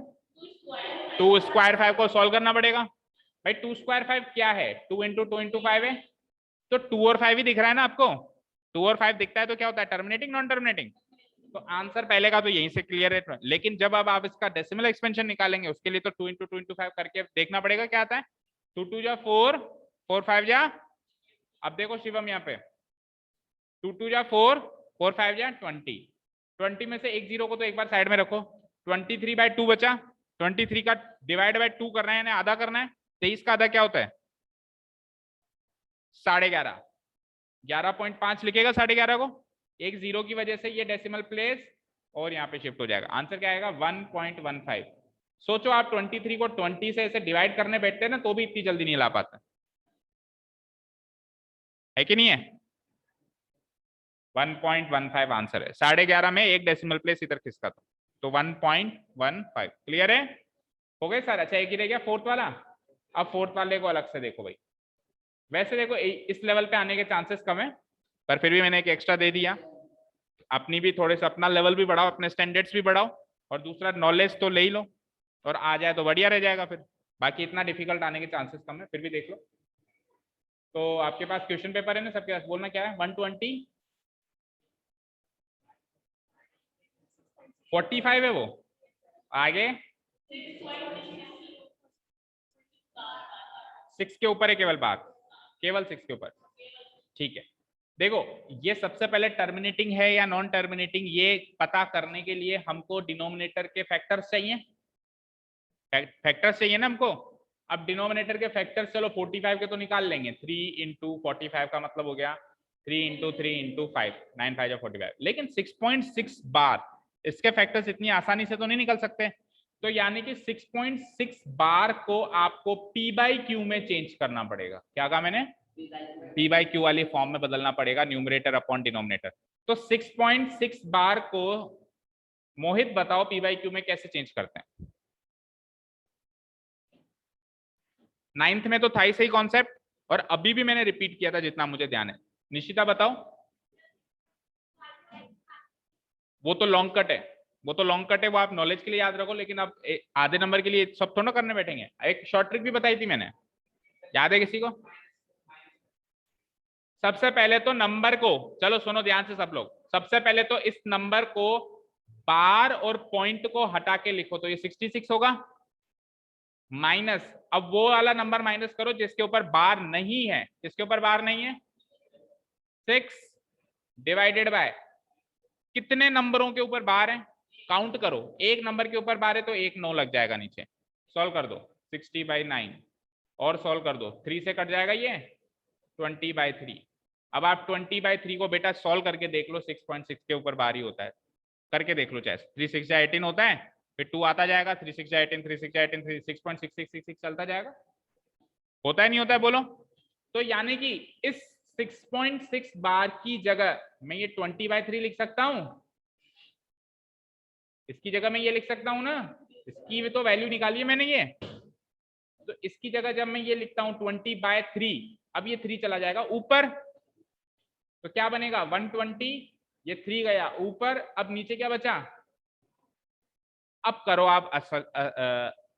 2 स्क्वायर 5 को सॉल्व करना पड़ेगा भाई। 2 स्क्वायर 5 क्या है? 2 × 2 × 5 है, तो 2 और 5 ही दिख रहा है ना आपको। 2 और 5 दिखता है तो क्या होता है, टर्मिनेटिंग नॉन टर्मिनेटिंग। तो आंसर पहले का तो यहीं से क्लियर है, लेकिन जब अब आप इसका डेसिमल एक्सपेंशन निकालेंगे उसके लिए तो 2 × 2 × 5 करके देखना पड़ेगा क्या आता है। 2 2 जा 4, 4 5 जा, अब देखो शिवम यहाँ पे 2 2 जा 4, 4 5 जा 20। 20 में से एक जीरो को तो एक बार साइड में रखो। 23/2 बचा। 23 का डिवाइड बाय 2 करना है, यानी आधा करना है। 23 का आधा क्या होता है? 11.5। 11.5 लिखेगा 11.5 को। एक जीरो की वजह से ये डेसिमल प्लेस और यहाँ पे शिफ्ट हो जाएगा। आंसर क्या आएगा? 1.15। सोचो आप 23 को 20 से ऐसे डिवाइड करने बैठते हैं ना, तो भी इतनी जल्दी नहीं ला पाता है कि नहीं है। 1.15 आंसर है। 11.5 में एक डेसिमल प्लेस इधर खिसका तो 1.15। क्लियर है? हो गए सर? अच्छा, एक ही रह गया फोर्थ वाला। अब फोर्थ वाले को अलग से देखो भाई। वैसे देखो इस लेवल पे आने के चांसेस कम है, पर फिर भी मैंने एक एक्स्ट्रा दे दिया। अपनी भी थोड़े से अपना लेवल भी बढ़ाओ, अपने स्टैंडर्ड्स भी बढ़ाओ, और दूसरा नॉलेज तो ले ही लो, और आ जाए तो बढ़िया रह जाएगा फिर। बाकी इतना डिफिकल्ट आने के चांसेस कम है, फिर भी देख लो। तो आपके पास क्वेश्चन पेपर है ना सबके पास? बोलना क्या है? 120 45 है वो। आगे 6 के ऊपर है केवल बात, केवल 6 के ऊपर। ठीक है, देखो ये सबसे पहले टर्मिनेटिंग है या नॉन टर्मिनेटिंग, ये पता करने के लिए हमको डिनोमिनेटर के फैक्टर्स चाहिए। फैक्टर्स चाहिए ना हमको। अब डिनोमिनेटर के फैक्टर्स चलो 45 के तो निकाल लेंगे। 3 × 45 का मतलब हो गया 3 × 3 × 5, 9 5 45। लेकिन 6.6 बार इसके फैक्टर्स इतनी आसानी से तो नहीं निकल सकते। तो यानी कि 6.6 बार को आपको p/q में चेंज करना पड़ेगा। क्या कहा मैंने? p/q वाली फॉर्म में बदलना पड़ेगा, न्यूमरेटर अपॉन डिनोमिनेटर। तो 6.6 बार को मोहित बताओ p/q में कैसे चेंज करते हैं? 9th में तो था ही सही कॉन्सेप्ट, और अभी भी मैंने रिपीट किया था जितना मुझे ध्यान है। निशिता बताओ। वो तो लॉन्ग कट है, वो तो लॉन्ग कट है, वो आप नॉलेज के लिए याद रखो, लेकिन अब आधे नंबर के लिए सब थोड़ा करने बैठेंगे। एक शॉर्ट ट्रिक भी बताई थी मैंने, याद है किसी को? सबसे पहले तो नंबर को, चलो सुनो ध्यान से सब लोग, सबसे पहले तो इस नंबर को बार और पॉइंट को हटा के लिखो, तो ये 66 होगा। माइनस, अब वो वाला नंबर माइनस करो जिसके ऊपर बार नहीं है। किसके ऊपर बार नहीं है? 6 डिवाइडेड बाय कितने नंबरों के ऊपर बार है? काउंट करो, एक नंबर के ऊपर बार है तो एक 9 लग जाएगा नीचे। सॉल्व कर दो 60/9, और सॉल्व कर दो 3 से कट जाएगा ये 20/3। अब आप 20/3 को बेटा सॉल्व करके देख लो, 6.6 के ऊपर बार ही होता है, करके देख लो चाहे। 3 6 18 होता है, फिर 2 आता जाएगा, 3 6 18, 3 6 18, 6.6666 चलता जाएगा। होता है नहीं होता है बोलो? तो यानी कि इस 6.6 बार की जगह मैं ये 20/3 लिख सकता हूं, इसकी जगह मैं ये लिख सकता हूं ना, इसकी तो वैल्यू निकाली है मैंने ये। तो इसकी जगह जब मैं ये लिखता हूं 20/3, अब ये 3 चला जाएगा ऊपर, तो क्या बनेगा 120, ये 3 गया ऊपर, अब नीचे क्या बचा? अब करो आप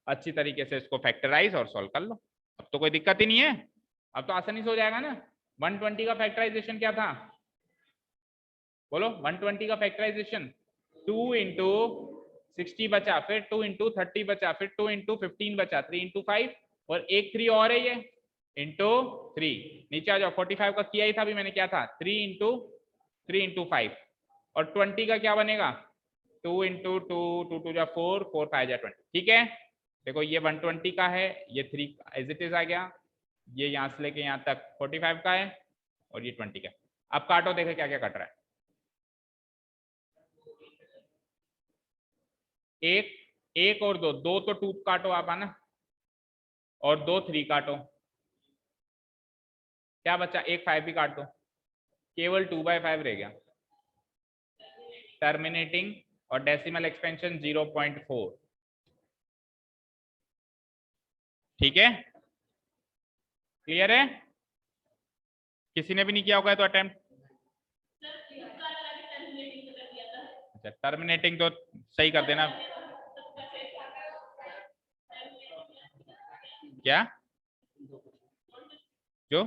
अच्छी तरीके से इसको फैक्टराइज और सॉल्व कर लो। अब तो कोई दिक्कत ही नहीं है, अब तो आसानी से हो जाएगा ना। 120 का फैक्टराइजेशन क्या था बोलो? 120 का फैक्टराइजेशन 2 × 60 बचा, फिर 2 × 30 बचा, फिर 2 × 15 बचा, 3 × 5, और एक 3 और है ये इंटू 3। नीचे आ जाओ, 45 का किया ही था अभी मैंने, क्या था 3 × 5, और 20 का क्या बनेगा 2 × 2, 2 2 जा 4, 4 5 जा 20। ठीक है, देखो ये 120 का है, ये 3 एज इट इज आ गया, ये यहाँ से लेके यहाँ तक 45 का है, और ये 20 का। अब काटो, देखे क्या क्या कट रहा है। एक एक और दो, दो तो 2 काटो आप, है ना, और 2 3 काटो, क्या बचा, एक 5 भी काट दो, केवल 2/5 रह गया। टर्मिनेटिंग और डेसिमल एक्सपेंशन 0.4। ठीक है, क्लियर है? किसी ने भी नहीं किया होगा तो अटेम्प्ट। अच्छा, टर्मिनेटिंग तो सही कर देना। क्या जो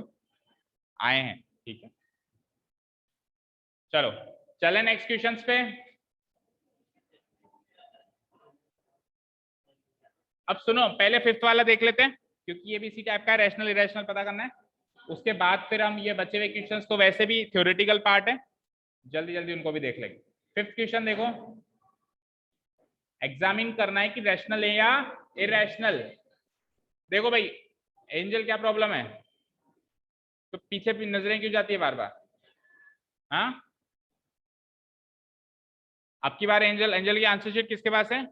आए हैं, ठीक है, चलो चले नेक्स्ट क्वेश्चंस पे। अब सुनो, पहले फिफ्थ वाला देख लेते हैं, क्योंकि ये भी इसी टाइप का है, रैशनल इरेशनल पता करना है। उसके बाद फिर हम ये बचे हुए क्वेश्चंस तो वैसे भी थ्योरेटिकल पार्ट है, जल्दी जल्दी उनको भी देख लेंगे। फिफ्थ क्वेश्चन देखो, एग्जामिन करना है कि रैशनल है या इरेशनल। देखो भाई, एंजल क्या प्रॉब्लम है, तो पीछे भी नजरें क्यों जाती है बार बार? हाँ, अब की बार एंजल, एंजल की आंसर शीट किसके पास है?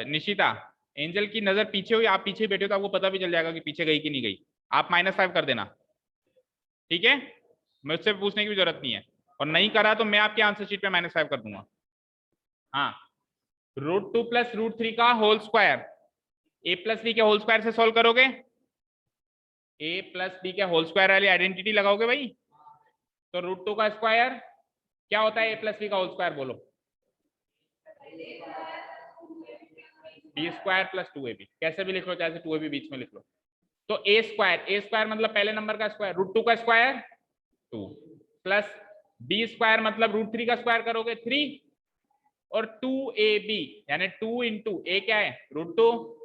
निशिता। एंजल की नजर पीछे हुई, आप पीछे बैठे हो तो आपको पता भी चल जाएगा कि पीछे गई कि नहीं गई। आप -5 कर देना, ठीक है, मुझसे पूछने की भी जरूरत नहीं है, और नहीं करा तो मैं आपके आंसर शीट पे -5 कर दूंगा। हाँ, √2 + √3 का होल स्क्वायर, a + b के होल स्क्वायर से सोल्व करोगे, a + b के होल स्क्वायर वाली आइडेंटिटी लगाओगे भाई, तो √2 का स्क्वायर क्या होता है, a + b का होल स्क्वायर बोलो, b² + 2ab, कैसे भी लिख लो, चाहे 2ab बीच में लिख लो। तो a स्क्वायर मतलब पहले नंबर का स्क्वायर, √2 का स्क्वायर 2, प्लस b² मतलब √3 का स्क्वायर करोगे 3, और 2ab यानी 2 × a क्या है √2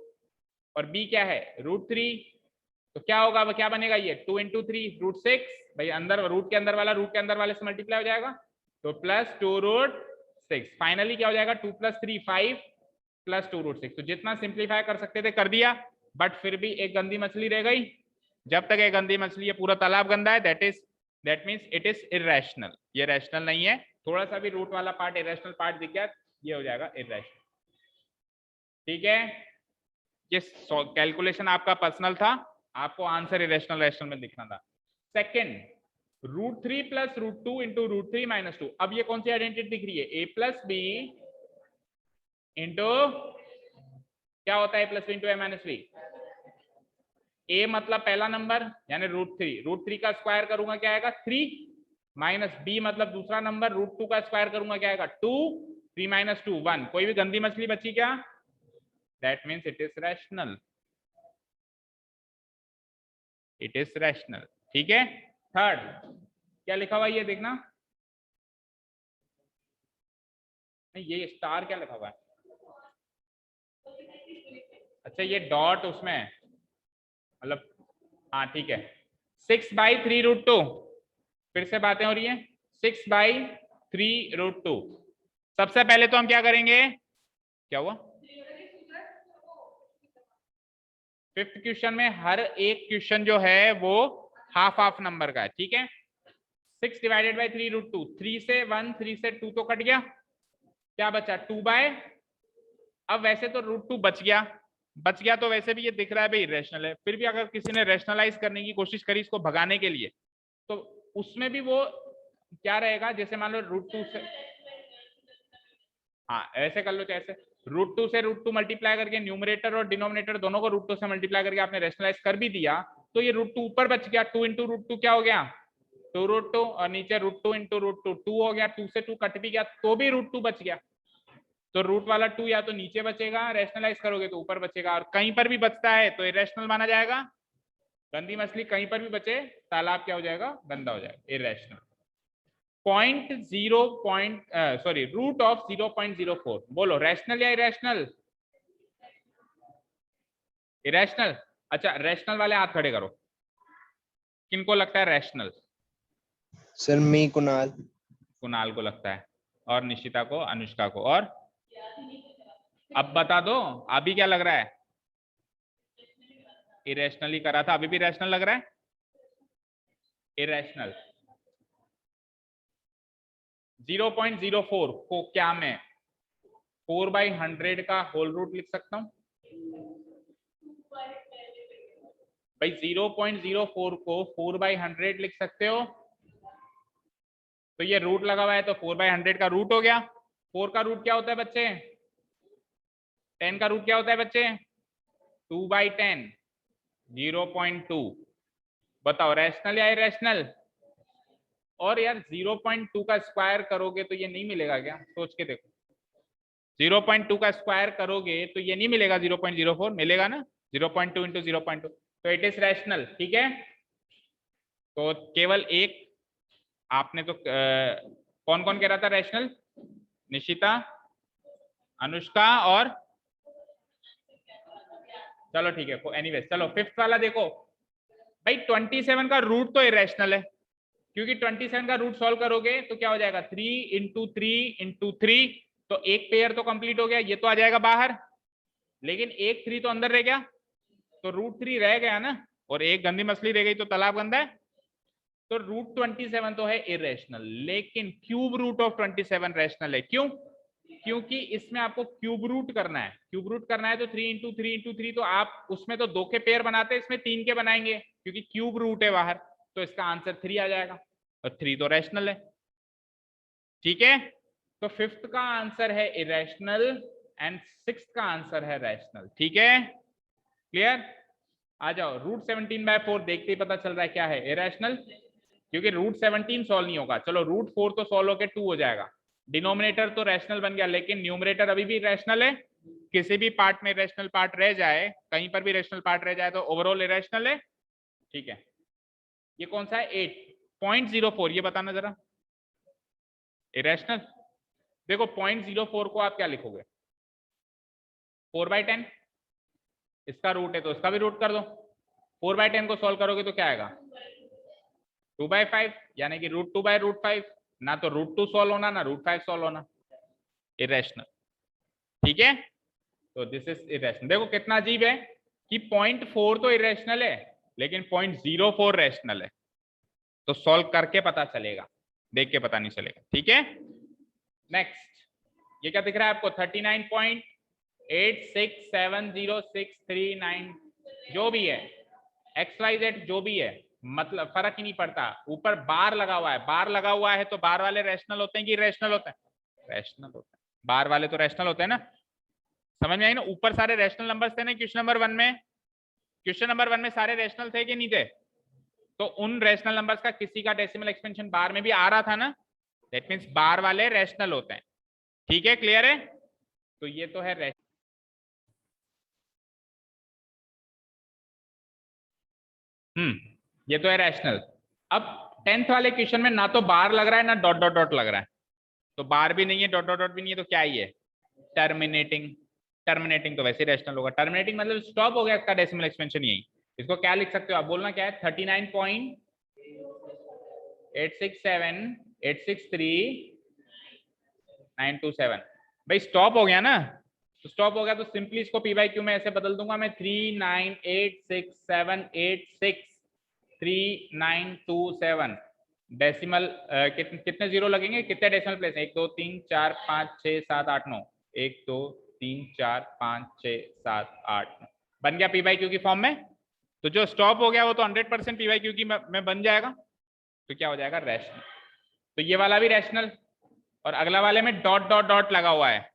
और b क्या है √3, तो क्या होगा, वो क्या बनेगा, ये 2 × 3 √6, भाई अंदर रूट के अंदर वाला रूट के अंदर वाले से मल्टीप्लाई हो जाएगा, तो +2√6। फाइनली क्या हो जाएगा, 2 + 3 5 + 2√6। तो जितना सिंप्लीफाई कर सकते थे कर दिया, बट फिर भी एक गंदी मछली रह गई। जब तक एक गंदी मछली है, पूरा तालाब गंदा है, that means it is irrational, ये रैशनल नहीं है। थोड़ा सा भी रूट वाला पार्ट इरेशनल पार्ट दिख गया, ये हो जाएगा इरेशनल। ठीक है, ये कैलकुलेशन आपका पर्सनल था, आपको आंसर इरेशनल रैशनल में दिखना था। सेकंड, √3 + √2 × √3 - 2। अब ये कौन सी आइडेंटिटी दिख रही है, a + b इंटू, क्या होता है a + b × a - b, a मतलब पहला नंबर यानी √3 का स्क्वायर करूंगा क्या आएगा 3, माइनस b मतलब दूसरा नंबर √2 का स्क्वायर करूंगा क्या आएगा 2, 3 - 2 1। कोई भी गंदी मछली बची क्या, that means it is rational, it is rational. ठीक है, थर्ड क्या लिखा हुआ है ये देखना, नहीं ये स्टार क्या लिखा हुआ है, अच्छा ये डॉट उसमें मतलब, हाँ ठीक है, 6/3√2, फिर से बातें हो रही है, 6/3√2। सबसे पहले तो हम क्या करेंगे, क्या हुआ, फिफ्थ क्वेश्चन में हर एक क्वेश्चन जो है वो हाफ नंबर का है, ठीक है। 6/3√2, 3 से 1, 3 से 2 तो कट गया, क्या बचा 2/, अब वैसे तो √2 बच गया तो वैसे भी ये दिख रहा है भाई रैशनल है, फिर भी अगर किसी ने रैशनलाइज करने की कोशिश करी इसको भगाने के लिए, तो उसमें भी वो क्या रहेगा, जैसे मान लो √2 से, हाँ ऐसे कर लो, जैसे √2 से √2 मल्टीप्लाई करके न्यूमरेटर और डिनोमिनेटर दोनों को √2 से मल्टीप्लाई करके आपने रैशनलाइज कर भी दिया, तो ये √2 ऊपर बच गया, 2 × √2 क्या हो गया 2√2, और नीचे √2 × √2 2 हो गया, 2 से 2 कट भी गया तो भी √2 बच गया। तो रूट वाला 2 या तो नीचे बचेगा, रैशनलाइज करोगे तो ऊपर बचेगा, और कहीं पर भी बचता है तो इरेशनल माना जाएगा। गंदी मछली कहीं पर भी बचे, तालाब क्या हो जाएगा, गंदा हो जाएगा, इरेशनल। √0.04, बोलो रैशनल या इरेशनल, इरेशनल। अच्छा रैशनल वाले हाथ खड़े करो, किनको लगता है रैशनल? सर मी कुणाल। कुणाल को लगता है, और निशिता को, अनुष्का को, और अब बता दो अभी क्या लग रहा है, इरेशनली करा था, अभी भी रैशनल लग रहा है, इरेशनल। 0.04 को क्या में 4/100 का होल रूट लिख सकता हूँ भाई? 0.04 को 4/100 लिख सकते हो, तो ये रूट लगा हुआ है तो 4/100 का रूट हो गया। 4 का रूट क्या होता है बच्चे? 10 का रूट क्या होता है बच्चे? 2/10, 0.2। बताओ रैशनल या इरेशनल? और यार 0.2 का स्क्वायर करोगे तो ये नहीं मिलेगा क्या? सोच के देखो, 0.2 का स्क्वायर करोगे तो ये नहीं मिलेगा 0.04, मिलेगा ना? 0.2 इंटू 0.2, तो इट इज रैशनल। ठीक है, तो केवल एक आपने तो कौन कौन कह रहा था रैशनल? निशिता, अनुष्का और चलो ठीक है, एनीवेज चलो फिफ्थ वाला देखो भाई। 27 का रूट तो इरेशनल है, क्योंकि 27 का रूट सॉल्व करोगे तो क्या हो जाएगा? 3 इंटू 3 इंटू 3, तो एक पेयर तो कंप्लीट हो गया, ये तो आ जाएगा बाहर, लेकिन एक 3 तो अंदर रह गया, तो √3 रह गया ना, और एक गंदी मछली रह गई तो तालाब गंदा है। तो √27 तो है इरेशनल, लेकिन क्यूब रूट ऑफ 27 रैशनल है। क्यों? क्योंकि इसमें आपको क्यूब रूट करना है। क्यूब रूट करना है तो 3 इंटू 3 इंटू 3, तो आप उसमें तो 2 के पेयर बनाते हैं, इसमें 3 के बनाएंगे क्योंकि क्यूब रूट है बाहर, तो इसका आंसर 3 आ जाएगा, और 3 तो रैशनल है। ठीक है, तो फिफ्थ का आंसर है इरेशनल एंड सिक्स्थ का आंसर है रैशनल। ठीक है, क्लियर? आ जाओ, √17/4 देखते ही पता चल रहा है क्या है, इरेशनल, क्योंकि √17 सॉल्व नहीं होगा। चलो √4 तो सॉल्व होकर 2 हो जाएगा, डिनोमिनेटर तो रैशनल बन गया, लेकिन न्यूमरेटर अभी भी रैशनल है। किसी भी पार्ट में रैशनल पार्ट रह जाए, कहीं पर भी रैशनल पार्ट रह जाए तो ओवरऑल इरेशनल है। ठीक है, ये कौन सा है? 8.04, ये बताना जरा, इरेशनल। देखो 0.04 को आप क्या लिखोगे? 4/10, इसका रूट है तो इसका भी रूट कर दो। 4/10 को सॉल्व करोगे तो क्या आएगा? 2/5, यानी कि √2/√5। ना तो √2 सॉल्व होना, ना √5 सॉल्व होना, इरेशनल। ठीक है, तो दिस इज इरेशनल। देखो कितना अजीब है कि 0.4 तो इरेशनल है, लेकिन 0.04 रैशनल है। तो सॉल्व करके पता चलेगा, देख के पता नहीं चलेगा। ठीक है, नेक्स्ट, ये क्या दिख रहा है आपको? 39.867063 जो भी है, XYZ जो भी है, मतलब फर्क ही नहीं पड़ता। ऊपर बार लगा हुआ है, बार लगा हुआ है तो बार वाले रैशनल होते हैं कि इरेशनल होते हैं? रैशनल होते हैं, बार वाले तो रैशनल होते हैं ना। समझ में आई ना? ऊपर सारे रैशनल नंबर्स थे ना क्वेश्चन नंबर 1 में। क्वेश्चन नंबर 1 में सारे रैशनल थे कि नहीं थे? तो उन रैशनल नंबर्स का किसी का डेसिमल एक्सपेंशन बार में भी आ रहा था ना, दैट मींस बार वाले रैशनल होते हैं। ठीक है, क्लियर है? तो ये तो है रैशनल। ये तो है रैशनल। अब 10th वाले क्वेश्चन में ना तो बार लग रहा है, ना डॉट डॉट डॉट लग रहा है। तो बार भी नहीं है, डॉट डॉट डॉट भी नहीं है, तो क्या ही है? टर्मिनेटिंग। टर्मिनेटिंग तो वैसे रैशनल होगा। टर्मिनेटिंग मतलब स्टॉप हो गया, इसका डेसिमल एक्सपेंशन यही। इसको क्या लिख सकते हो आप? बोलना क्या है? 39.867863,927। भाई स्टॉप हो गया ना, तो स्टॉप हो गया तो सिंपली इसको p/q में ऐसे बदल दूंगा मैं, 39867863,927। डेसिमल कितने जीरो लगेंगे? कितने डेसिमल प्लेस? 1 2 3 4 5 6 7 8 9, 1 2 3 4 5 6 7 8 9, बन गया p/q की फॉर्म में। तो जो स्टॉप हो गया वो तो 100% p/q की में बन जाएगा, तो क्या हो जाएगा? रैशनल। तो ये वाला भी रैशनल, और अगला वाले में डॉट डॉट डॉट लगा हुआ है,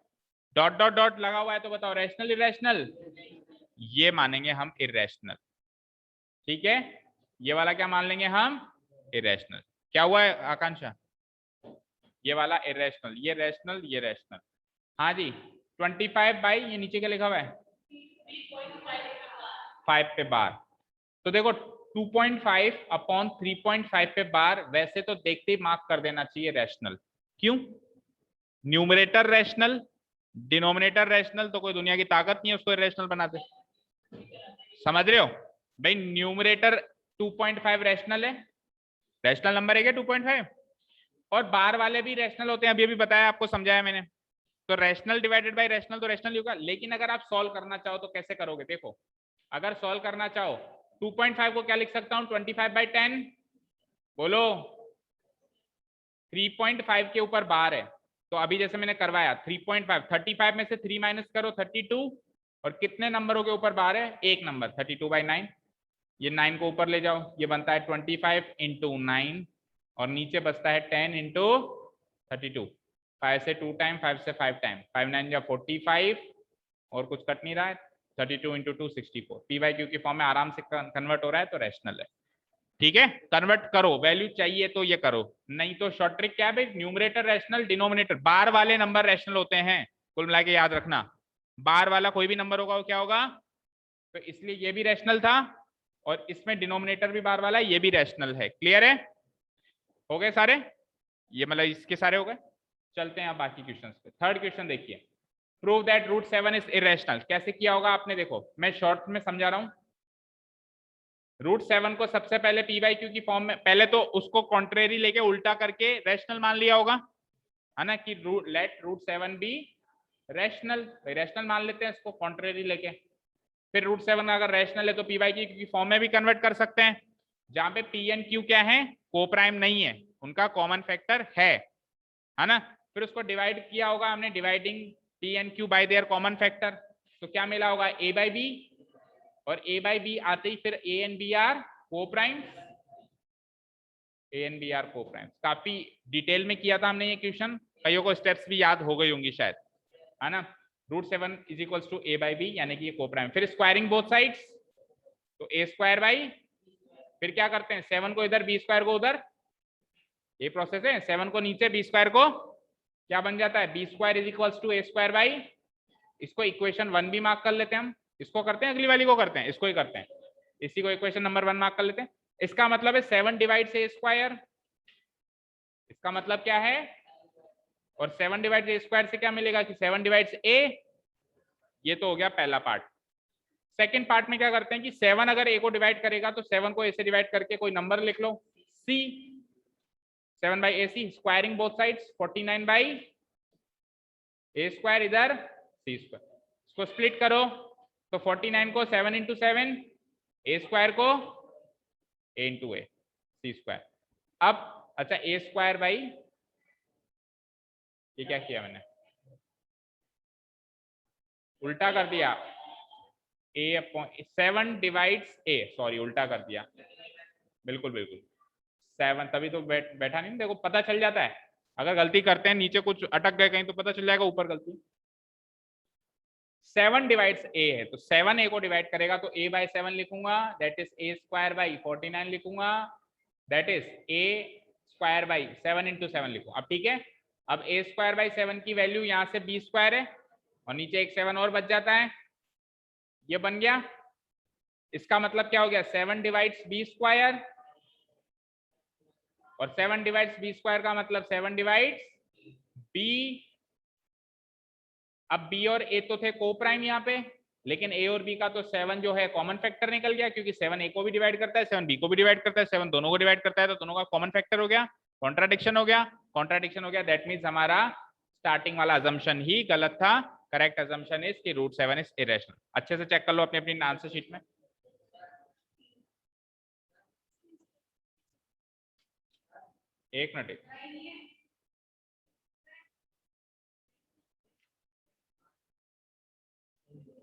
डॉट डॉट डॉट लगा हुआ है, तो बताओ रैशनल इरेशनल? ये मानेंगे हम इरेशनल। ठीक है, ये वाला क्या मान लेंगे हम? इरेशनल। क्या हुआ है आकांक्षा? ये वाला इरेशनल, ये रैशनल, ये रैशनल। हाँ जी, 25 बाई, ये नीचे क्या लिखा हुआ है? 5 पे बार। तो देखो 2.5 अपॉन 3.5 पे बार, वैसे तो देखते ही मार्क कर देना चाहिए रैशनल। क्यों? न्यूमरेटर रैशनल, डिनोमिनेटर रैशनल, तो कोई दुनिया की ताकत नहीं है उसको रैशनल बनाते। समझ रहे हो भाई? न्यूमरेटर 2.5 रैशनल है, रैशनल नंबर है क्या 2.5? और बार वाले भी रैशनल होते हैं, अभी अभी बताया आपको, समझाया मैंने। तो रैशनल डिवाइडेड बाय रैशनल तो रैशनल होगा। लेकिन अगर आप सॉल्व करना चाहो तो कैसे करोगे? देखो, अगर सॉल्व करना चाहो 2.5 को क्या लिख सकता हूं? 25/10। बोलो, 3.5 के ऊपर बार है, तो अभी जैसे मैंने करवाया 3.5, 35 में से 3 माइनस करो 32, और कितने नंबरों के ऊपर बार है? एक नंबर, 32/9। ये 9 को ऊपर ले जाओ, ये बनता है 25 इंटू 9, और नीचे बचता है 10 इंटू 32। 5 से 2 टाइम, 5 से 5 टाइम, 5 9 या 45, और कुछ कट नहीं रहा है। 32 इंटू 2 64। पी वाई क्यू की फॉर्म में आराम से कन्वर्ट हो रहा है, तो रैशनल है। ठीक है, कन्वर्ट करो, वैल्यू चाहिए तो ये करो, नहीं तो शॉर्ट ट्रिक क्या है? न्यूमरेटर रैशनल, डिनोमिनेटर, बार वाले नंबर रैशनल होते हैं। कुल मिला के याद रखना, बार वाला कोई भी नंबर होगा वो क्या होगा? तो इसलिए ये भी रैशनल था, और इसमें डिनोमिनेटर भी बार वाला, ये भी रैशनल है। क्लियर है? हो गए सारे? ये मतलब इसके सारे हो गए। चलते हैं अब बाकी क्वेश्चंस पे। थर्ड क्वेश्चन देखिए, प्रूव दैट √7 इज इरेशनल। कैसे किया होगा आपने? देखो मैं शॉर्ट में समझा रहा हूं। √7 को सबसे पहले पी बाई क्यू की फॉर्म में, पहले तो उसको कॉन्ट्रेरी लेके उल्टा करके रैशनल मान लिया होगा, है ना, कि लेट √7 बी रैशनल। रैशनल मान लेते हैं इसको कॉन्ट्रेरी लेके। फिर √7 अगर रैशनल है तो पी बाई क्यू की फॉर्म में भी कन्वर्ट कर सकते हैं, जहां पे पी एंड क्यू क्या है? को प्राइम नहीं है, उनका कॉमन फैक्टर है ना। फिर उसको डिवाइड किया होगा हमने, dividing P and Q by their common factor. तो क्या मिला होगा? ए बाई बी, और ए बाई बी आते ही फिर A and B are coprime, A and B are coprime. काफी डिटेल में किया था हमने ये क्वेश्चन, कईयों को स्टेप्स भी याद हो गई होंगी शायद, है ना। √7 is equals to A by B, यानी कि ये को प्राइम। फिर स्क्वायरिंग बोथ साइड्स, तो ए स्क्वायर बाई, फिर क्या करते हैं? 7 को इधर, बी स्क्वायर को उधर, ये प्रोसेस है। 7 को नीचे, बी स्क्वायर को, क्या बन जाता है? B square is equals to A square by, इसको इक्वेशन 1 भी मार्क कर लेते हैं हम। इसको करते हैं, अगली वाली को करते हैं, इसको ही करते हैं, इसी को इक्वेशन नंबर 1 मार्क कर लेते हैं। इसका मतलब है 7 डिवाइड ए स्क्वायर, इसका मतलब क्या है? और 7 डिवाइड ए स्क्वायर से क्या मिलेगा? कि 7 डिवाइड्स ए। ये तो हो गया पहला पार्ट। सेकंड पार्ट में क्या करते हैं कि 7 अगर ए को डिवाइड करेगा तो 7 को ए से डिवाइड करके कोई नंबर लिख लो, C. 7 by A C, squaring both sides, 49 by A square, इधर सी स्क्वायर। इसको स्प्लिट करो, तो 49 को 7 इंटू 7, ए स्क्वायर को ए इंटू ए, सी स्क्वायर। अब अच्छा, ए स्क्वायर बाई, ये क्या किया मैंने? उल्टा कर दिया। ए अपॉन 7 डिवाइड्स ए, सॉरी उल्टा कर दिया, बिल्कुल बिल्कुल 7, तभी तो बैठा नहीं। देखो पता चल जाता है, अगर गलती करते हैं नीचे कुछ अटक गए कहीं तो पता चल जाएगा ऊपर गलती। 7 डिवाइड्स ए है, तो 7 ए को डिवाइड करेगा तो a बाई 7 लिखूंगा, that is a square by 49 लिखूंगा, that is a square by 7 into 7 लिखूंगा। अब ठीक है, अब ए स्क्वायर बाई 7 की वैल्यू यहाँ से बी स्क्वायर है, और नीचे एक 7 और बच जाता है, ये बन गया। इसका मतलब क्या हो गया? 7 डिवाइड्स बी स्क्वायर, और 7 डिवाइड्स बी स्क्वायर का मतलब 7 डिवाइड्स बी। अब बी और ए तो थे को प्राइम यहाँ पे, लेकिन ए और बी का तो 7 जो है कॉमन फैक्टर निकल गया, क्योंकि 7 ए को भी डिवाइड करता है, 7 बी को भी डिवाइड करता है, 7 दोनों को डिवाइड करता है, तो दोनों का कॉमन फैक्टर हो गया। कॉन्ट्राडिक्शन हो गया, कॉन्ट्राडिक्शन हो गया, दैट मीन्स हमारा स्टार्टिंग वाला अजम्पशन ही गलत था। करेक्ट अजम्पशन इज कि √7 इज इरेशनल। अच्छे से चेक कर लो अपनी अपनी आंसर शीट में। एक मिनट,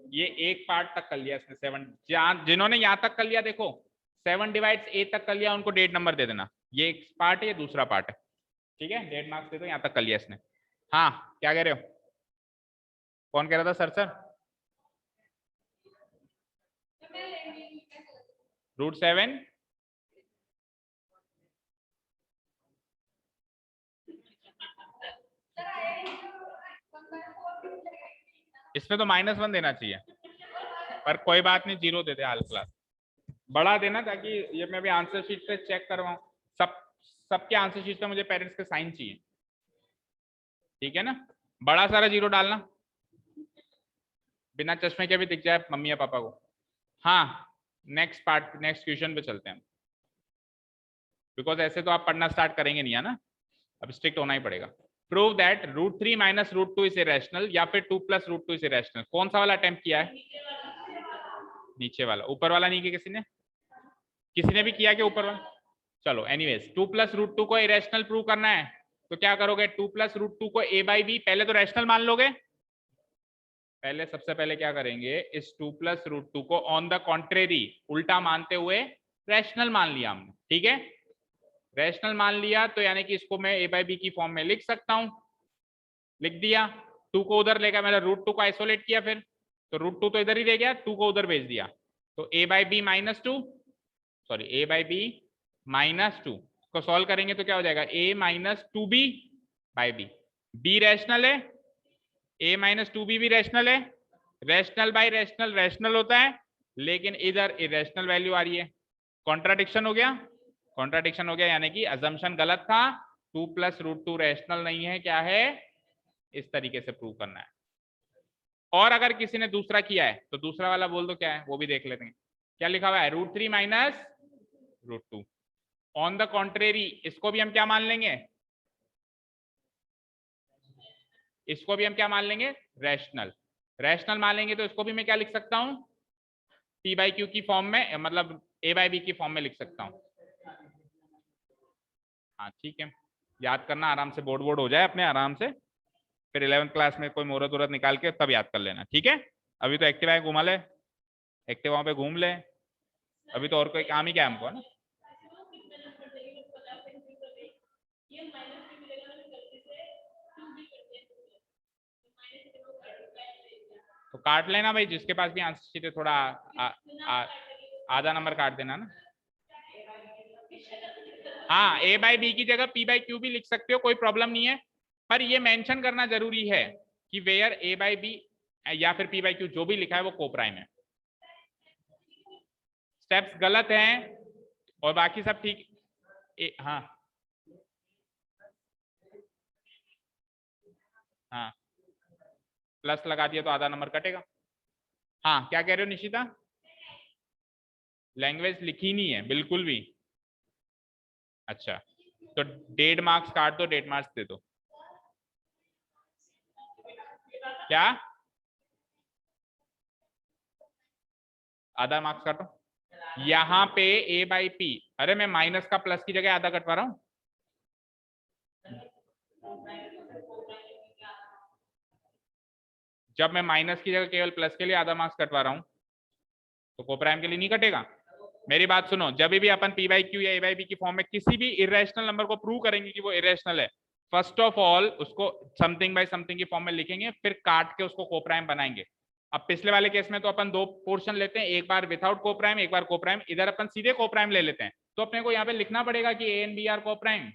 ये एक पार्ट तक कर लिया इसने 7, जिन्होंने यहाँ तक कर लिया देखो 7 डिवाइड्स ए तक कर लिया, उनको 1.5 नंबर दे देना। ये एक पार्ट है, ये दूसरा पार्ट है, ठीक है, 1.5 मार्क्स दे दो, यहाँ तक कर लिया इसने। हाँ क्या कह रहे हो? कौन कह रहा था? सर √7 इसमें तो -1 देना चाहिए, पर कोई बात नहीं, 0 दे दे हाल क्लास, बड़ा देना, ताकि ये मैं भी आंसर शीट पे चेक करवाऊं। सबके आंसर शीट पे मुझे पेरेंट्स के साइन चाहिए, ठीक है ना। बड़ा सारा 0 डालना, बिना चश्मे के भी दिख जाए मम्मी या पापा को। हाँ नेक्स्ट पार्ट, नेक्स्ट क्वेश्चन पे चलते हैं, बिकॉज ऐसे तो आप पढ़ना स्टार्ट करेंगे नहीं, है ना, अब स्ट्रिक्ट होना ही पड़ेगा। Prove that √3 minus √2 is irrational, या फिर 2 प्लस √2 इज इरेशनल। कौन सा वाला अटेम्प्ट किया है? नीचे वाला। ऊपर वाला नहीं किया? किसी ने भी किया कि ऊपर वाला? चलो एनीवेज, 2 प्लस √2 को इरेशनल प्रूव करना है, तो क्या करोगे, 2 + √2 को a बाई बी, पहले तो रैशनल मान लोगे, पहले सबसे पहले क्या करेंगे, इस 2 + √2 को ऑन द कॉन्ट्रेरी उल्टा मानते हुए रैशनल मान लिया हमने, ठीक है, रैशनल मान लिया तो यानी कि इसको मैं a बाई बी की फॉर्म में लिख सकता हूं, लिख दिया, 2 को उधर लेकर मैंने √2 को आइसोलेट किया, फिर तो √2 तो इधर ही रह गया, 2 को उधर भेज दिया, तो a by B -2, sorry a by B -2 को सॉल्व करेंगे तो क्या हो जाएगा, a -2b by B, b rational है, a -2b भी रैशनल है, रैशनल बाई रैशनल रैशनल होता है, लेकिन इधर इरेशनल वैल्यू आ रही है, कॉन्ट्राडिक्शन हो गया, कॉन्ट्राडिक्शन हो गया, यानी कि अजम्पशन गलत था, 2 + √2 रैशनल नहीं है, क्या है, इस तरीके से प्रूव करना है। और अगर किसी ने दूसरा किया है तो दूसरा वाला बोल दो क्या है, वो भी देख लेते हैं, क्या लिखा हुआ है, √3 - √2, ऑन द कॉन्ट्रेरी इसको भी हम क्या मान लेंगे, इसको भी हम क्या मान लेंगे, रैशनल, रैशनल मान लेंगे तो इसको भी मैं क्या लिख सकता हूं, p/q की फॉर्म में, मतलब a बाई बी की फॉर्म में लिख सकता हूं। हाँ ठीक है, याद करना आराम से, बोर्ड बोर्ड हो जाए अपने आराम से, फिर 11th क्लास में कोई मुहूर्त वूरत निकाल के तब याद कर लेना, ठीक है। अभी तो एक्टिवा घुमा ले, एक्टिवा पे घूम ले, अभी तो और कोई काम ही क्या है हमको, है ना। तो काट लेना भाई, जिसके पास भी आंसर शीट है थोड़ा आधा नंबर काट देना ना। हाँ, a बाई बी की जगह p/q भी लिख सकते हो, कोई प्रॉब्लम नहीं है, पर ये मेंशन करना जरूरी है कि वेयर a बाई बी या फिर p/q जो भी लिखा है वो कोप्राइम है। स्टेप्स गलत हैं और बाकी सब ठीक। हाँ हाँ, प्लस लगा दिया तो आधा नंबर कटेगा। हाँ क्या कह रहे हो निशिता, लैंग्वेज लिखी नहीं है बिल्कुल भी, अच्छा तो 1.5 मार्क्स काट दो, 1.5 मार्क्स दे दो, क्या आधा मार्क्स काटो, यहाँ पे a बाई पी, अरे मैं माइनस का प्लस की जगह आधा कटवा रहा हूँ, जब मैं माइनस की जगह केवल प्लस के लिए आधा मार्क्स कटवा रहा हूँ तो कोप्राइम के लिए नहीं कटेगा। मेरी बात सुनो, जब भी अपन p/q या a बाई बी की फॉर्म में किसी भी इरेशनल नंबर को प्रूव करेंगे कि वो इरेशनल है, फर्स्ट ऑफ ऑल उसको समथिंग बाय समथिंग की फॉर्म में लिखेंगे, फिर काट के उसको कोप्राइम बनाएंगे। अब पिछले वाले केस में तो अपन 2 पोर्शन लेते हैं, एक बार विदाउट कोप्राइम, एक बार कोप्राइम, इधर अपन सीधे कोप्राइम ले लेते हैं, तो अपने को यहाँ पे लिखना पड़ेगा कि a and b are coprime,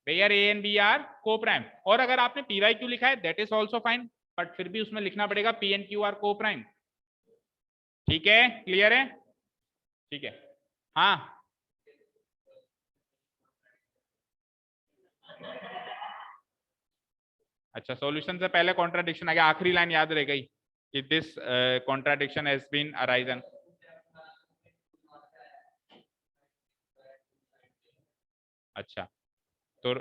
where a and b are coprime, और अगर आपने p/q लिखा है that is also fine, but फिर भी उसमें लिखना पड़ेगा p and q are coprime, ठीक है, क्लियर है, ठीक है। हाँ अच्छा, सॉल्यूशन से पहले कॉन्ट्राडिक्शन आ गया, आखिरी लाइन याद रह गई कि this contradiction has been arisen. अच्छा तो,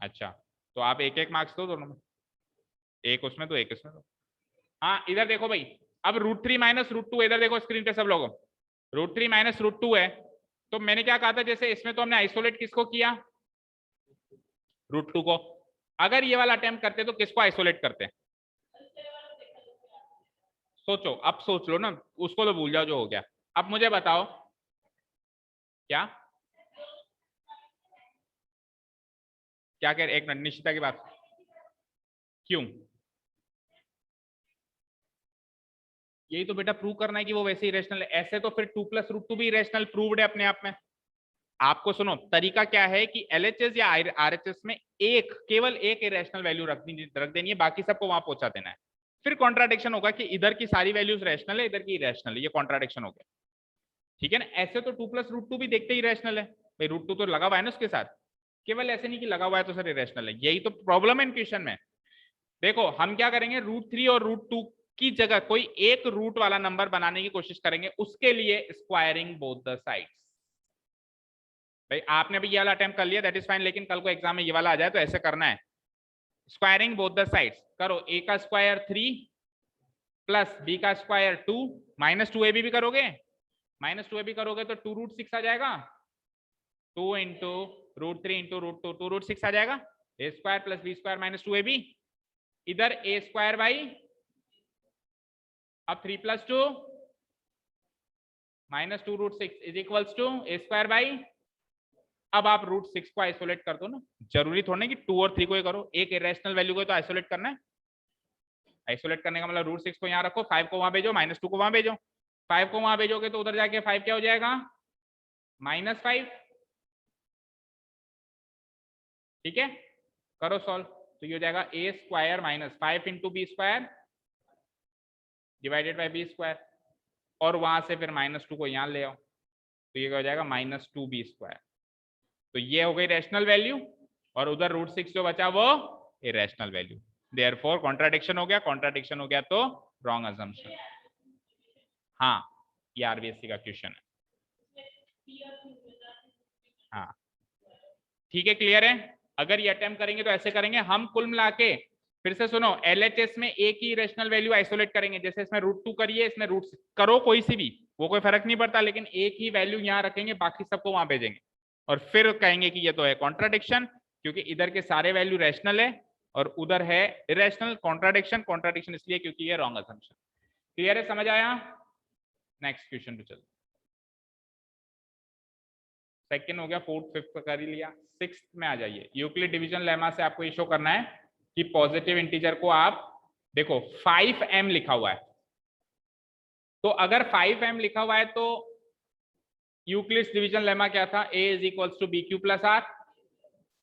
अच्छा तो आप एक एक मार्क्स दो दोनों में, एक उसमें दो एक इसमें दो। हाँ इधर देखो भाई, अब √3 - √2, इधर देखो स्क्रीन पे सब लोगों, √3 - √2 है, तो मैंने क्या कहा था, जैसे इसमें तो हमने आइसोलेट किसको किया, √2 को, अगर ये वाला अटेम्प्ट करते तो किसको आइसोलेट करते, सोचो, अब सोच लो ना, उसको तो भूल जाओ जो हो गया, अब मुझे बताओ क्या क्या कह रहे, एक मिनट निश्चिता की बात, क्यों, यही तो बेटा प्रूव करना है कि वो वैसे ही रेशनल है, ऐसे तो फिर 2 + √2 भी रेशनल प्रूव्ड है अपने आप में। आपको सुनो, तरीका क्या है कि एलएचएस या आरएचएस में एक, केवल एक इरेशनल वैल्यू रख देनी है, बाकी सबको वहां पहुंचा देना है, फिर कॉन्ट्राडिक्शन होगा कि इधर की सारी वैल्यूज रैशनल है, इधर की इरेशनल है, ये कॉन्ट्राडिक्शन हो गया, ठीक है ना। ऐसे तो 2 + √2 भी देखते ही रैशनल है भाई, √2 तो लगा हुआ है ना उसके साथ, केवल ऐसे नहीं कि लगा हुआ है तो सर इरेशनल है, यही तो प्रॉब्लम है इन क्वेश्चन में। देखो हम क्या करेंगे, √3 और √2 की जगह कोई एक रूट वाला नंबर बनाने की कोशिश करेंगे, उसके लिए स्क्वायरिंग बोथ द साइड्स। भाई आपने भी ये वाला अटेम्प्ट कर लिया दैट इज फाइन, लेकिन कल को एग्जाम में ये वाला आ जाए तो ऐसे करना है, स्क्वायरिंग बोथ द साइड्स करो, a का स्क्वायर 3 प्लस b का स्क्वायर 2 -2ab भी करोगे, -2ab करोगे तो 2√6 आ जाएगा, 2 × √3 इंटू √2 2√6 आ जाएगा। a square plus b square minus 2ab, इधर a स्क्वायर बाई अब 3 + 2 minus 2√6 is equals to a square by, अब आप √6 को आइसोलेट कर दो ना, जरूरी थोड़ा कि 2 और 3 को ही करो, एक इरेशनल वैल्यू को तो आइसोलेट करना है। आइसोलेट करने का मतलब √6 को यहाँ रखो, 5 को वहां भेजो, -2 को वहां भेजो। 5 को वहां भेजोगे तो उधर जाके 5 क्या हो जाएगा, -5। ठीक है, करो सॉल्व, तो ये हो जाएगा a square minus 5 into B square divided by B square, और वहां से फिर -2 को यहाँ ले आओ, तो ये हो जाएगा -2b स्क्वायर। तो ये हो गई रैशनल वैल्यू, और उधर √6 जो बचा वो इरेशनल वैल्यू। देयरफॉर कॉन्ट्राडिक्शन हो गया, कॉन्ट्राडिक्शन हो गया तो रॉन्ग अजम्पशन। हाँ, ये आरबीएससी का क्वेश्चन है। हाँ ठीक है, क्लियर है। अगर ये अटेम्प्ट करेंगे तो ऐसे करेंगे हम, कुल मिला के फिर से सुनो, एलएचएस में एक ही रेशनल वैल्यू आइसोलेट करेंगे, जैसे इसमें √2 करिए, इसमें √6 करो, कोई सी भी, वो कोई फर्क नहीं पड़ता, लेकिन एक ही वैल्यू यहाँ रखेंगे, बाकी सबको वहां भेजेंगे, और फिर कहेंगे कि ये तो है कॉन्ट्राडिक्शन, क्योंकि इधर के सारे वैल्यू रैशनल है और उधर है इरेशनल। कॉन्ट्राडिक्शन, कॉन्ट्राडिक्शन इसलिए क्योंकि ये रॉन्ग असम्पशन। क्लियर है, समझ आया। नेक्स्ट क्वेश्चन पे चलो। सेकंड हो गया, फोर्थ फिफ्थ कर ही लिया, सिक्स्थ में आ जाइए। यूक्लिड डिवीजन लेमा से आपको ये शो करना है कि पॉजिटिव इंटीजर को आप देखो 5m लिखा हुआ है, तो अगर 5m लिखा हुआ है तो यूक्लिड डिवीजन लेमा क्या था, a is equals to B Q plus R,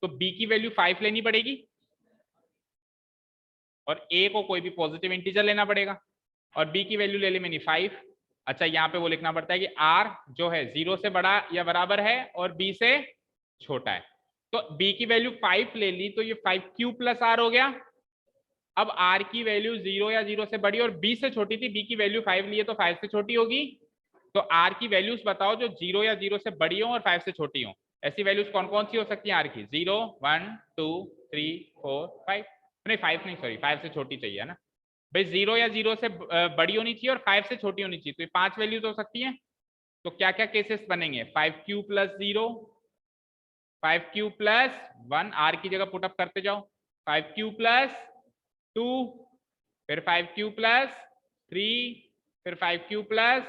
तो b की वैल्यू 5 लेनी पड़ेगी और a को कोई भी पॉजिटिव इंटीजर लेना पड़ेगा, और b की वैल्यू ले ली मैंने 5। अच्छा, यहाँ पे वो लिखना पड़ता है कि r जो है 0 से बड़ा या बराबर है और b से छोटा है, तो b की वैल्यू 5 ले ली, तो ये 5q प्लस r हो गया। अब r की वैल्यू 0 या 0 से बड़ी और b से छोटी थी, b की वैल्यू 5 ली है तो 5 से छोटी होगी, तो r की वैल्यूज बताओ जो 0 या 0 से बड़ी हो और 5 से छोटी हो। ऐसी वैल्यूज कौन कौन सी हो सकती है r की, 0 1 2 3 4 5, नहीं 5 नहीं, सॉरी 5 से छोटी चाहिए ना भाई, 0 या 0 से बड़ी होनी चाहिए और 5 से छोटी होनी चाहिए, तो ये 5 वैल्यूज हो सकती हैं। तो क्या क्या केसेस बनेंगे, 5q plus 0, 5q plus 1, r की जगह पुटअप करते जाओ, 5q प्लस 2, फिर 5q प्लस 3, फिर 5q प्लस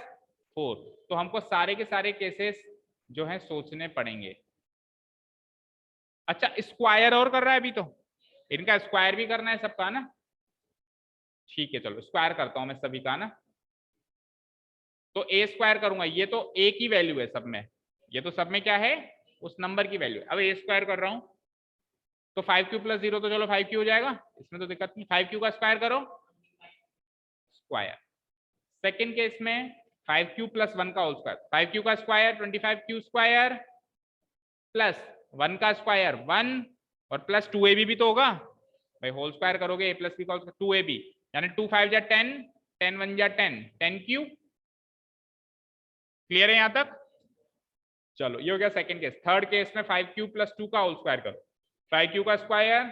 4। तो हमको सारे के सारे केसेस जो है सोचने पड़ेंगे। अच्छा, स्क्वायर और कर रहा है अभी, तो इनका स्क्वायर भी करना है सबका ना, ठीक है चलो स्क्वायर करता हूं मैं सभी का ना, तो a स्क्वायर करूंगा, ये तो a की वैल्यू है सब में, ये तो सब में क्या है उस नंबर की वैल्यू है। अब a स्क्वायर कर रहा हूं तो 5q प्लस 0 तो चलो 5q हो जाएगा, इसमें तो दिक्कत नहीं, 5q का स्क्वायर करो स्क्वायर। सेकेंड केस में 5q प्लस 1 का होल स्क्वायर, 5q का स्क्वायर 25q स्क्वायर प्लस 1 का स्क्वायर 1 और प्लस 2ab भी तो होगा भाई, होल स्क्वायर करोगे a प्लस b का 2ab, यानी 2 5 जा 10, 10 1 जा 10, 10q। क्लियर है यहां तक, चलो ये हो गया सेकंड केस। थर्ड केस में 5q प्लस 2 का होल स्क्वायर करो, 5q का स्क्वायर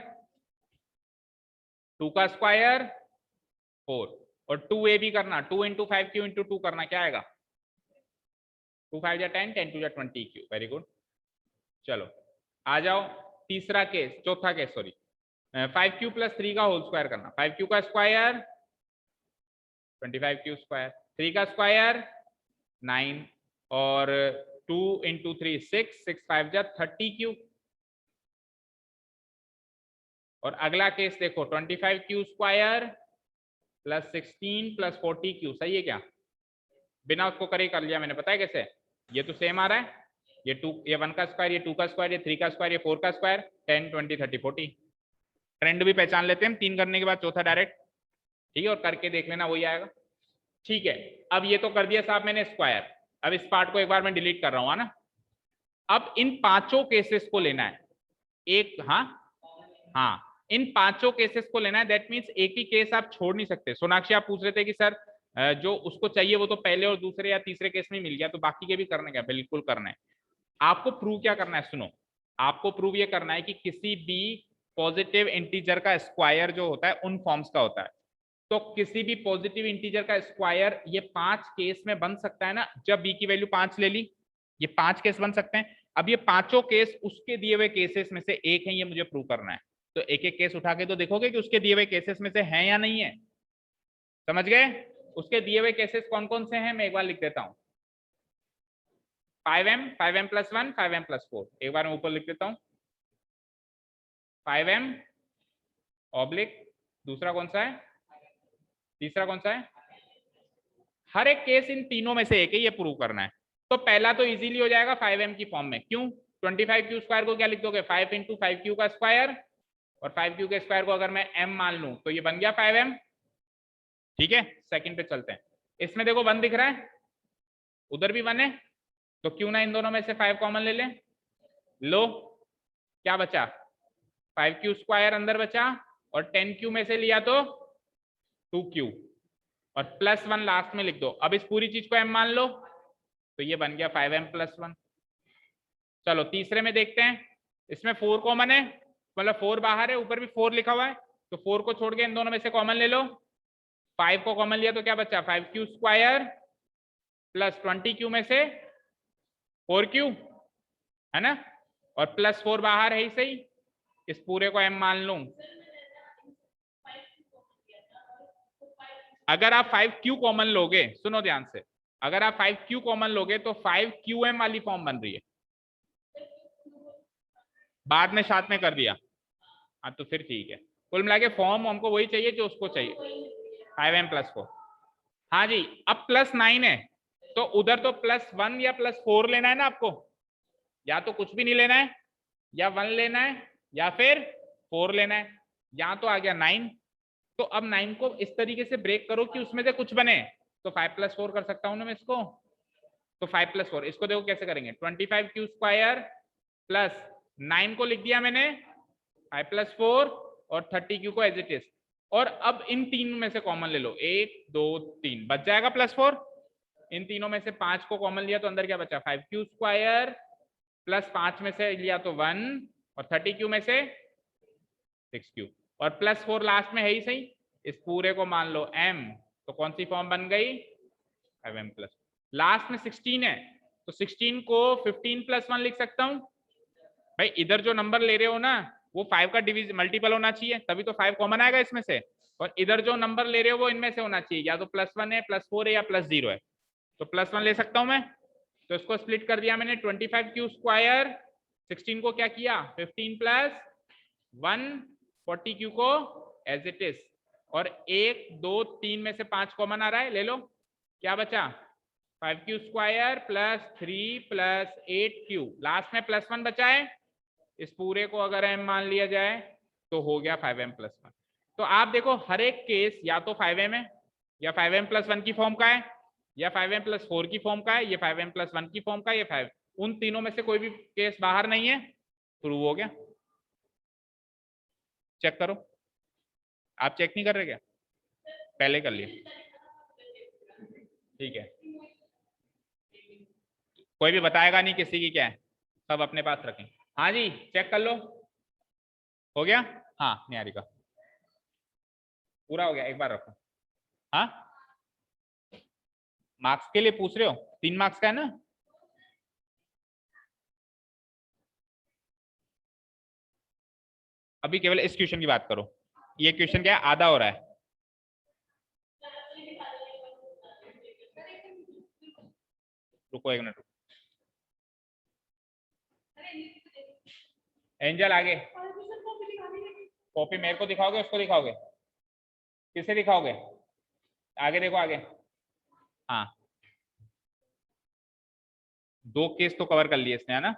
2 का स्क्वायर 4 और 2ab करना, 2 इंटू 5q इंटू 2 करना, क्या आएगा 2 5 जा 10, 10 2 जा 20q। वेरी गुड, चलो आ जाओ तीसरा केस, चौथा केस सॉरी, 5q प्लस 3 का होल स्क्वायर करना, 5q का स्क्वायर 25q स्क्वायर, 3 का स्क्वायर 9 और 2 इंटू 3 6, 6 5 जा 30q। और अगला केस देखो 25q square plus 16 plus 40q, सही है क्या, बिना उसको करे कर लिया मैंने, पता है कैसे, ये तो सेम आ रहा है, ये 2, ये 1 का स्क्वायर, ये 2 का स्क्वायर, ये 3 का स्क्वायर, ये 4 का स्क्वायर, 10 20 30 40। ट्रेंड भी पहचान लेते हैं हम, 3 करने के बाद चौथा डायरेक्ट, ठीक है, और करके देख लेना वही आएगा। ठीक है, अब ये तो कर दिया साहब मैंने स्क्वायर, अब इस पार्ट को एक बार मैं डिलीट कर रहा हूँ, है ना। अब इन पांचों केसेस को लेना है एक, हाँ इन पांचों केसेस को लेना है, दैट मीन्स एक ही केस आप छोड़ नहीं सकते। सोनाक्षी आप पूछ रहे थे कि सर जो उसको चाहिए वो तो पहले और दूसरे या तीसरे केस में मिल गया, तो बाकी के भी करने क्या, बिल्कुल करना है। आपको प्रूव क्या करना है, सुनो, आपको प्रूव ये करना है कि किसी भी पॉजिटिव इंटीजर का स्क्वायर जो होता है उन फॉर्म्स का होता है, तो किसी भी पॉजिटिव इंटीजर का स्क्वायर ये 5 केस में बन सकता है ना, जब b की वैल्यू 5 ले ली, ये 5 केस बन सकते हैं। अब ये पांचों केस उसके दिए हुए केसेस में से एक है, ये मुझे प्रूव करना है। तो एक एक केस उठा के तो देखोगे कि उसके दिए हुए केसेस में से हैं या नहीं है। समझ गए? उसके दिए हुए केसेस कौन कौन से हैं मैं एक बार लिख देता हूं। 5m 5m + 1 5m + 4, एक बार मैं ऊपर लिख देता हूं 5m ऑब्लिक, दूसरा कौन सा है, तीसरा कौन सा है, हर एक केस इन तीनों में से एक है, ये प्रूव करना है। तो पहला तो इजीली हो जाएगा 5m की फॉर्म में। क्यों? 25q² को क्या लिख दोगे, 5 × 5q का स्क्वायर, और 5q के स्क्वायर को अगर मैं m मान लूं तो ये बन गया 5m। ठीक है, सेकंड पे चलते हैं। इसमें देखो 1 दिख रहा है, उधर भी 1 है, तो क्यों ना इन दोनों में से 5 कॉमन ले लें। लो क्या बचा, 5q² अंदर बचा, और 10q में से लिया तो 2q, और +1 लास्ट में लिख दो। अब इस पूरी चीज को m मान लो, तो ये बन गया 5m + 1। चलो तीसरे में देखते हैं, इसमें 4 कॉमन है, मतलब 4 बाहर है, ऊपर भी 4 लिखा हुआ है, तो 4 को छोड़ के इन दोनों में से कॉमन ले लो। 5 को कॉमन लिया तो क्या बचा, 5q² + 20q में से 4q, है ना, और +4 बाहर है ही सही, इस पूरे को m मान लूं। अगर आप 5q कॉमन लोगे, सुनो ध्यान से, अगर आप 5q कॉमन लोगे तो 5qm वाली फॉर्म बन रही है, बाद में साथ में कर दिया। हाँ तो फिर ठीक है, कुल मिला के फॉर्म हमको वही चाहिए जो उसको चाहिए, 5m + 4। हाँ जी, अब +9 है, तो उधर तो +1 या +4 लेना है ना आपको, या तो कुछ भी नहीं लेना है, या 1 लेना है, या फिर 4 लेना है। यहाँ तो आ गया 9, तो अब 9 को इस तरीके से ब्रेक करो कि उसमें से कुछ बने, तो 5 + 4 कर सकता हूं ना मैं इसको। तो 5 + 4, इसको देखो कैसे करेंगे, 25q² + 9 को लिख दिया मैंने 5 + 4, और 30q को एज इट इज। और अब इन तीनों में से कॉमन ले लो, 1 2 3, बच जाएगा +4। इन तीनों में से 5 को कॉमन लिया तो अंदर क्या बचा, 5q² + 5 में से लिया तो 1, और 30q में से 6q, और +4 लास्ट में है ही सही, इस पूरे को मान लो m, तो कौन सी फॉर्म बन गई, 5m +। लास्ट में 16 है, तो 16 को 15 + 1 लिख सकता हूं। भाई इधर जो नंबर ले रहे हो ना वो 5 का डिवीजन मल्टीपल होना चाहिए, तभी तो 5 कॉमन आएगा इसमें से, और इधर जो नंबर ले रहे हो वो इनमें से होना चाहिए, या तो +1 है, +4 है, या +0 है। तो +1 ले सकता हूं मैं, तो इसको स्प्लिट कर दिया मैंने, 25q², 16 को क्या किया, 15 + 1, 40q को एज इट इज, और 1 2 3 में से 5 कॉमन आ रहा है, ले लो, क्या बचा, 5q² + 3 + 8q, लास्ट में +1 बचा है, इस पूरे को अगर m मान लिया जाए तो हो गया 5m + 1। तो आप देखो हर एक केस या तो 5m है, या 5m + 1 की फॉर्म का है, या 5m + 4 की फॉर्म का है, ये 5m + 1 की फॉर्म का है, ये 5, उन तीनों में से कोई भी केस बाहर नहीं है, प्रूव हो गया। चेक करो, आप चेक नहीं कर रहे क्या, पहले कर लिए, ठीक है, कोई भी बताएगा नहीं किसी की क्या है, सब अपने पास रखें। हाँ जी चेक कर लो, हो गया, हाँ निहारिका पूरा हो गया, एक बार रखो। हाँ मार्क्स के लिए पूछ रहे हो, 3 मार्क्स का है ना, अभी केवल इस क्वेश्चन की बात करो, ये क्वेश्चन क्या है, आधा हो रहा है। रुको 1 मिनट, एंजल आगे, कॉपी मेरे को दिखाओगे, उसको दिखाओगे, किसे दिखाओगे, आगे देखो आगे, हाँ 2 केस तो कवर कर लिए इसने, है ना,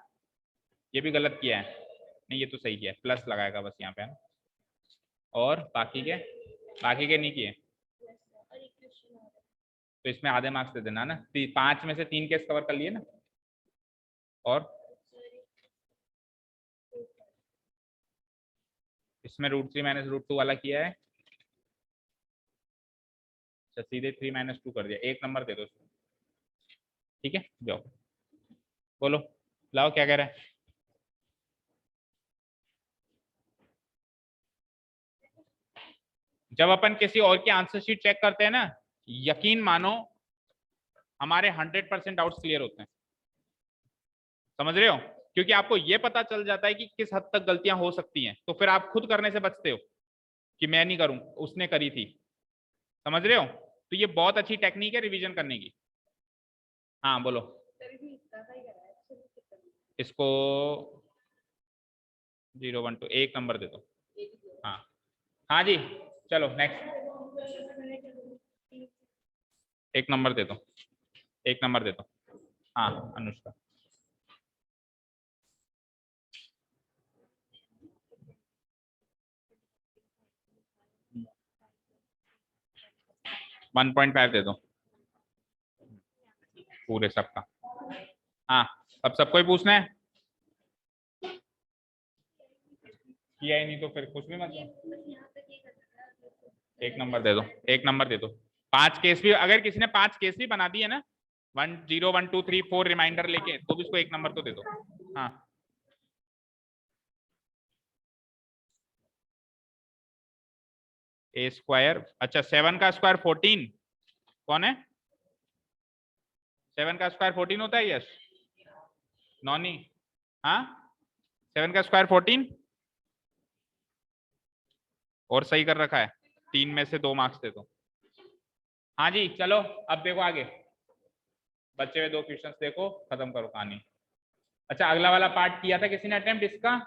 ये भी गलत किया है, नहीं ये तो सही किया है, प्लस लगाएगा बस यहाँ पे, है ना, और बाकी के नहीं किए, तो इसमें आधे मार्क्स दे देना ना, 5 में से 3 केस कवर कर लिए ना, और इसमें √3 - √2 वाला किया है, अच्छा सीधे 3 - 2 कर दिया, 1 नंबर दे दो उसको, ठीक है, जाओ बोलो, लाओ क्या कह रहा है। जब अपन किसी और की आंसर शीट चेक करते हैं ना, यकीन मानो हमारे 100% डाउट्स क्लियर होते हैं, समझ रहे हो, क्योंकि आपको ये पता चल जाता है कि किस हद तक गलतियां हो सकती हैं, तो फिर आप खुद करने से बचते हो कि मैं नहीं करूं, उसने करी थी। समझ रहे हो? तो ये बहुत अच्छी टेक्निक है रिवीजन करने की। हाँ बोलो। इसको 0 1 2 एक नंबर दे दो। हाँ हाँ जी, चलो नेक्स्ट। एक नंबर दे दो, एक नंबर दे दो। हाँ अनुष्का। वन 1.5 दे दो पूरे सबका। हाँ अब सबको ही पूछना है, किया ही नहीं तो फिर कुछ भी मत दो। एक नंबर दे दो, एक नंबर दे दो। 5 केस भी, अगर किसी ने 5 केस भी बना दिए ना 1 0 1 2 3 4 रिमाइंडर लेके, तो भी उसको एक नंबर तो दे दो। हाँ ए स्क्वायर, अच्छा 7 का स्क्वायर 14, कौन है? 7 का स्क्वायर 14 होता है? Yes Noni. हाँ 7 का स्क्वायर 14 और सही कर रखा है, 3 में से 2 मार्क्स दे दो। हाँ जी चलो अब देखो आगे, बच्चे हुए 2 क्वेश्चंस देखो, खत्म करो कहानी। अच्छा अगला वाला पार्ट किया था किसी ने अटेम्प्ट इसका,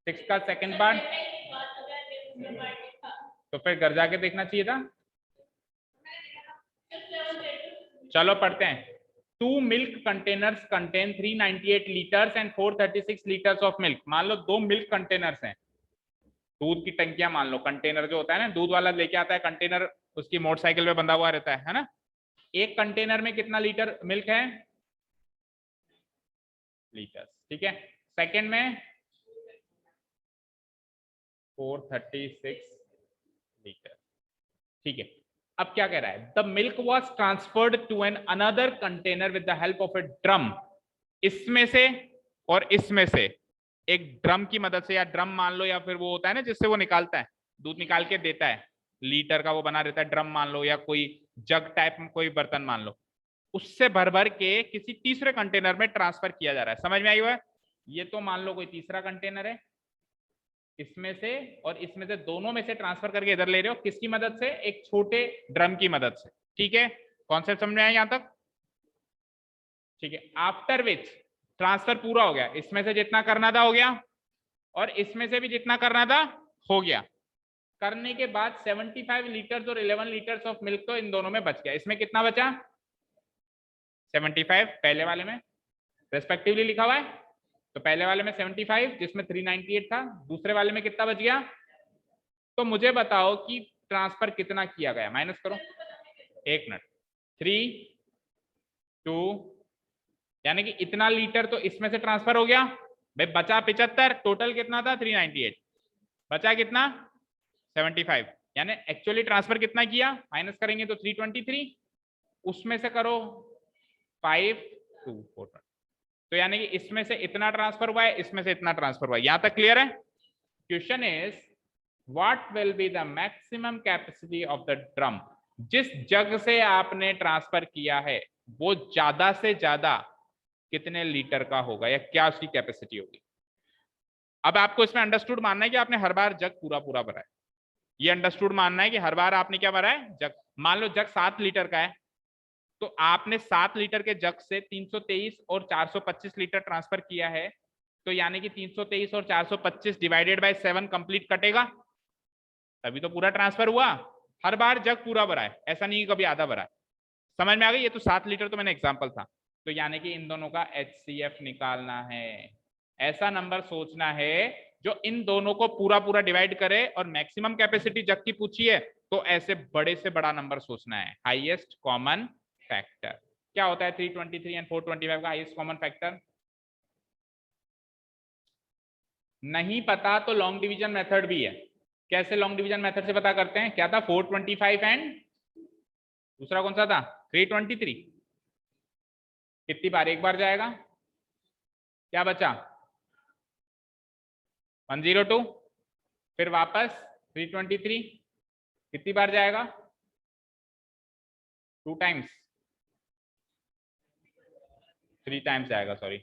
6 का सेकंड पार्ट, तो फिर घर जाके देखना चाहिए था। चलो पढ़ते हैं। 2 milk containers contain 398 litres and 436 litres of milk. मान लो 2 मिल्क कंटेनर्स हैं, दूध की टंकियां मान लो, कंटेनर जो होता है ना, दूध वाला लेके आता है कंटेनर, उसकी मोटरसाइकिल पे बंधा हुआ रहता है ना। एक कंटेनर में कितना लीटर मिल्क है? लीटर, ठीक है। सेकंड में 436 लीटर, ठीक है। अब क्या कह रहा है? The milk was transferred to an another container with the help of a drum. इसमें से और इसमें से एक ड्रम की मदद से, या ड्रम मान लो, या फिर वो होता है ना जिससे वो निकालता है, दूध निकाल के देता है, लीटर का वो बना रहता है ड्रम मान लो, या कोई जग टाइप में कोई बर्तन मान लो, उससे भर भर के किसी तीसरे कंटेनर में ट्रांसफर किया जा रहा है। समझ में आई हुआ है? ये तो मान लो कोई तीसरा कंटेनर है, इसमें से और इसमें से, दोनों में से ट्रांसफर करके इधर ले रहे हो, किसकी मदद से? एक छोटे ड्रम की मदद से। ठीक है, कॉन्सेप्ट समझ में आया यहां तक? ठीक है। आफ्टर विच ट्रांसफर पूरा हो गया, इसमें से जितना करना था हो गया, और इसमें से भी जितना करना था हो गया। करने के बाद 75 लीटर्स और 11 लीटर्स ऑफ मिल्क तो इन दोनों में बच गया। इसमें कितना बचा? 75 पहले वाले में रेस्पेक्टिवली लिखा हुआ है, तो पहले वाले में 75 जिसमें 398 था, दूसरे वाले में कितना बच गया? तो मुझे बताओ कि ट्रांसफर कितना किया गया, माइनस करो। एक मिनट, 3 2, यानी कि इतना लीटर तो इसमें से ट्रांसफर हो गया भाई, बचा 75, टोटल कितना था? 398, बचा कितना? 75, यानी एक्चुअली ट्रांसफर कितना किया, माइनस करेंगे तो 323, उसमें से करो 5 2 4, तो यानी कि इसमें से इतना ट्रांसफर हुआ है, इसमें से इतना ट्रांसफर हुआ है। यहां तक क्लियर है? Question is what will be the maximum capacity of the drum. जिस जग से आपने ट्रांसफर किया है वो ज्यादा से ज्यादा कितने लीटर का होगा, या क्या उसकी कैपेसिटी होगी। अब आपको इसमें अंडरस्टूड मानना है कि आपने हर बार जग पूरा पूरा भरा है, ये अंडरस्टूड मानना है कि हर बार आपने क्या भरा है? जग। मान लो जग 7 लीटर का है, तो आपने 7 लीटर के जग से 323 और 425 लीटर ट्रांसफर किया है, तो यानी कि 323 और 425 डिवाइडेड बाय 7 कंप्लीट कटेगा, तभी तो पूरा ट्रांसफर हुआ। हर बार जग पूरा भरा है, ऐसा नहीं कभी आधा भरा है। समझ में आ गई? ये तो 7 लीटर तो मैंने एग्जांपल था। तो यानी कि इन दोनों का HCF निकालना है, ऐसा नंबर सोचना है जो इन दोनों को पूरा पूरा डिवाइड करे, और मैक्सिमम कैपेसिटी जग की पूछी है तो ऐसे बड़े से बड़ा नंबर सोचना है, हाईएस्ट कॉमन फैक्टर। क्या होता है 323 एंड 425 का हाईएस्ट कॉमन फैक्टर? नहीं पता तो लॉन्ग डिवीजन मेथड भी है। कैसे लॉन्ग डिवीजन मेथड से पता करते हैं? क्या था? 425 एंड दूसरा कौन सा था? 323। कितनी बार? एक बार जाएगा, क्या बचा? 102, फिर वापस 323, कितनी बार जाएगा? 2 टाइम्स, 3 टाइम्स जाएगा, सॉरी।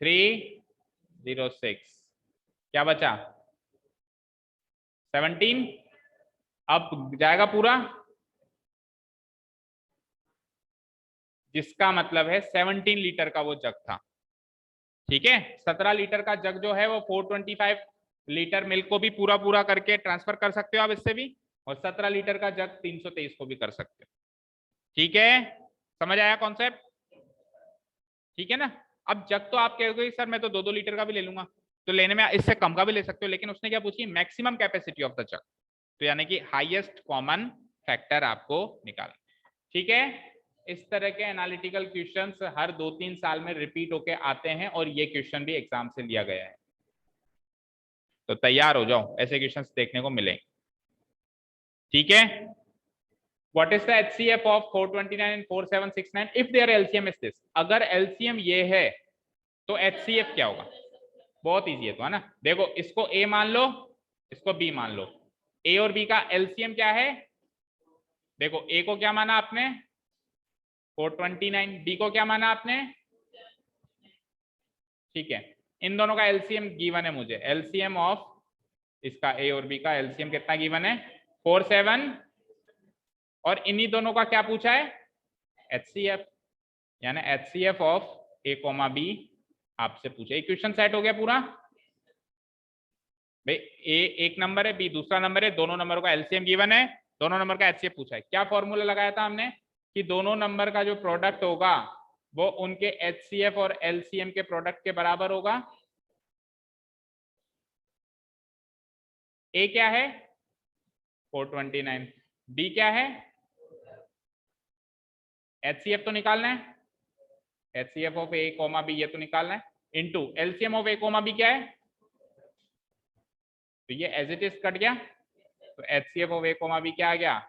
306, क्या बचा 17, अब जाएगा पूरा, जिसका मतलब है 17 लीटर का वो जग था। ठीक है, 17 लीटर का जग जो है वो 425 लीटर मिल्क को भी पूरा पूरा करके ट्रांसफर कर सकते हो आप इससे भी, और 17 लीटर का जग 323 को भी कर सकते हो। ठीक है, समझ आया कॉन्सेप्ट? ठीक है ना। अब जग तो आप कहोगे सर मैं तो 2-2 लीटर का भी ले लूंगा, तो लेने में इससे कम का भी ले सकते हो, लेकिन उसने क्या पूछी, मैक्सिमम कैपेसिटी ऑफ द जग, तो यानी कि हाईएस्ट कॉमन फैक्टर आपको निकालना। ठीक है, इस तरह के एनालिटिकल क्वेश्चंस हर 2-3 साल में रिपीट होके आते हैं, और ये क्वेश्चन भी एग्जाम से लिया गया है, तो तैयार हो जाओ, ऐसे क्वेश्चंस देखने को मिलेंगे। ठीक है, What is the HCF of 429 and 4769 if their LCM is this? अगर LCM ये है तो HCF क्या होगा? बहुत इजी है तो, है ना। देखो इसको A मान लो, इसको B मान लो, A और B का LCM क्या है? देखो A को क्या माना आपने 429, B को क्या माना आपने, ठीक है, इन दोनों का LCM गिवन है मुझे, LCM ऑफ इसका A और B का LCM कितना गिवन है 47, और इन्हीं दोनों का क्या पूछा है HCF, यानी HCF ऑफ A, B आपसे पूछे। इक्वेशन सेट हो गया पूरा भाई, A एक नंबर है, B दूसरा नंबर है, दोनों नंबरों का LCM गिवन है, दोनों नंबर का HCF पूछा है। क्या फॉर्मूला लगाया था हमने कि दोनों नंबर का जो प्रोडक्ट होगा वो उनके HCF और LCM के प्रोडक्ट के बराबर होगा। A क्या है 429, B क्या है, HCF तो निकालना है, HCF ऑफ A, B ये तो निकालना है, into LCM of A, B क्या है, तो ये एज इट इज कट गया, तो HCF ऑफ A, B क्या आ गया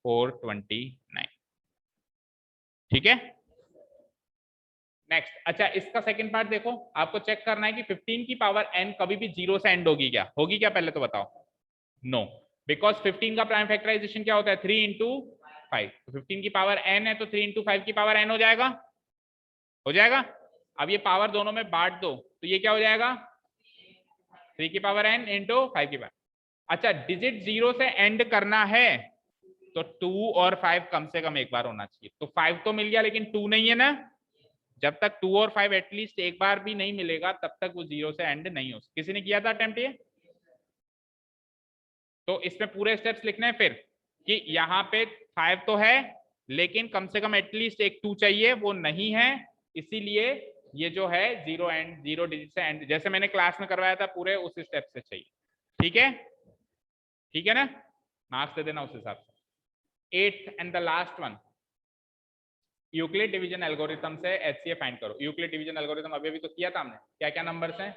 429। ठीक है, नेक्स्ट। अच्छा इसका सेकंड पार्ट देखो, आपको चेक करना है कि 15 की पावर n कभी भी 0 से एंड होगी क्या, होगी क्या पहले तो बताओ, नो, बिकॉज 15 का प्राइम फैक्टराइजेशन क्या होता है 3 इंटू 5, तो 15 की पावर n है तो 3 इंटू 5 की पावर n हो जाएगा, हो जाएगा। अब ये पावर दोनों में बांट दो तो ये क्या हो जाएगा 3 की पावर n इंटू 5 की पावर। अच्छा डिजिट 0 से एंड करना है तो 2 और 5 कम से कम एक बार होना चाहिए, तो 5 तो मिल गया लेकिन 2 नहीं है ना, जब तक 2 और 5 एटलीस्ट एक बार भी नहीं मिलेगा तब तक वो 0 से एंड नहीं हो। किसी ने किया था अटेम्प्ट ये, तो इसमें पूरे स्टेप्स लिखने हैं फिर कि यहाँ पे 5 तो है लेकिन कम से कम एटलीस्ट एक 2 चाहिए, वो नहीं है, इसीलिए ये जो है 0 एंड 0 डिजिट से एंड, जैसे मैंने क्लास में करवाया था पूरे उस स्टेप से चाहिए। ठीक है, ठीक है ना, मार्क्स दे देना उस हिसाब से। 8th and the last one, Euclid division algorithm से HCF फाइंड करो। यूक्लिड डिवीजन एल्गोरिथम अभी भी तो किया था हमने, क्या क्या नंबर्स हैं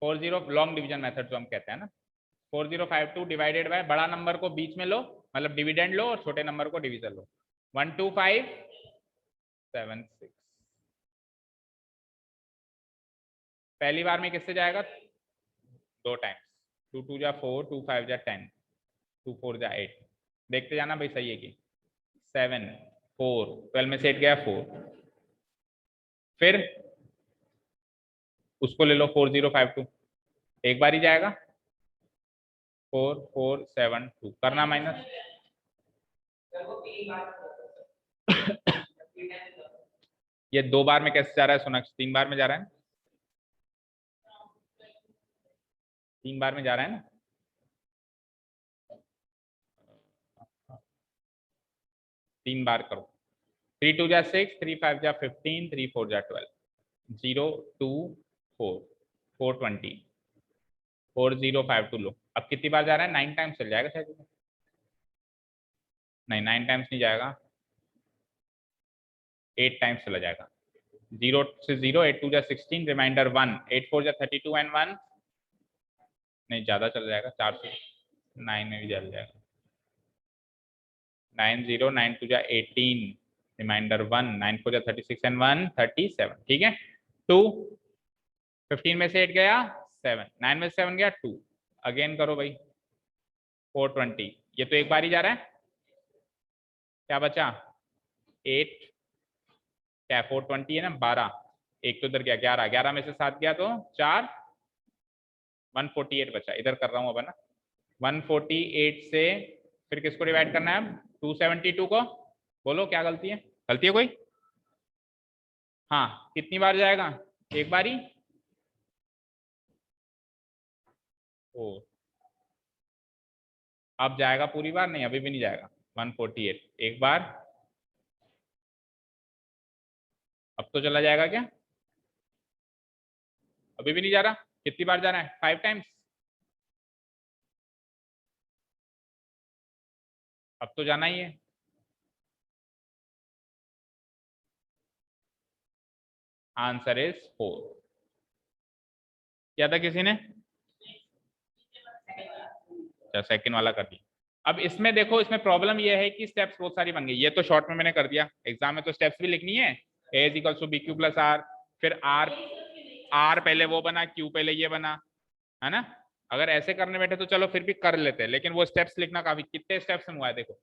40, लॉन्ग डिवीजन मेथड जो हम कहते हैं ना, 4052 डिवाइडेड बाय बड़ा नंबर को बीच में लो मतलब डिविडेंड लो और छोटे नंबर को डिवीजन लो, 12576। पहली बार में किससे जाएगा 2 टाइम्स, 2 2 जा 4, 2 5 जा 10, 2 4 जा 8, देखते जाना भाई सही है कि 7 4, 12 में से 8 गया 4, फिर उसको ले लो 4052, एक बार ही जाएगा 4472, करना माइनस, ये 2 बार में कैसे जा रहा है सोनाक्षी, 3 बार में जा रहा है, 3 बार में जा रहा है ना, 3 बार करो, 3 2 जा 6, 3 5 जा 15, 3 4 जा 12, 0 2 4 420, 4052 लो। अब कितनी बार जा रहा है 9 टाइम्स चल जाएगा शायद, नहीं 9 टाइम्स नहीं जाएगा, 8 टाइम्स चला जाएगा, 0 से 0, 8 2 जा 16, रिमाइंडर 1, 8 4 जा 32 एंड 1, नहीं ज्यादा चल जाएगा 4 से 9 में भी चल जाएगा, 9 0 9 2 जा 18, रिमाइंडर 1, 9 4 जा 36 एंड 1 37। ठीक है, 2 15 में से 8 गया 7, 9 में से 7 गया 2, अगेन करो भाई 420, ये तो एक बार ही जा रहा है, क्या बचा 8, क्या 420 है ना 12, एक तो इधर गया 11, 11 में से 7 गया तो 4, 148 बचा। इधर कर रहा हूँ अब, है ना। 148 से फिर किसको डिवाइड करना है अब? 272 को। बोलो क्या गलती है? गलती है कोई? हाँ, कितनी बार जाएगा? एक बार ही। ओ, अब जाएगा पूरी बार? नहीं, अभी भी नहीं जाएगा। 148 एक बार, अब तो चला जाएगा क्या? अभी भी नहीं जा रहा। कितनी बार जाना है? 5 टाइम्स। अब तो जाना ही है। Answer is 4। क्या था किसी ने? अच्छा, सेकंड वाला कर दिया। अब इसमें देखो, इसमें प्रॉब्लम ये है कि स्टेप्स बहुत सारी बन गई। ये तो शॉर्ट में मैंने कर दिया, एग्जाम में तो स्टेप्स भी लिखनी है। A is equals to B Q plus R, फिर आर, आर पहले वो बना, क्यू पहले ये बना, है ना। अगर ऐसे करने बैठे तो चलो फिर भी कर लेते हैं, लेकिन वो स्टेप्स लिखना काफी, कितने स्टेप्स में हुआ है देखो,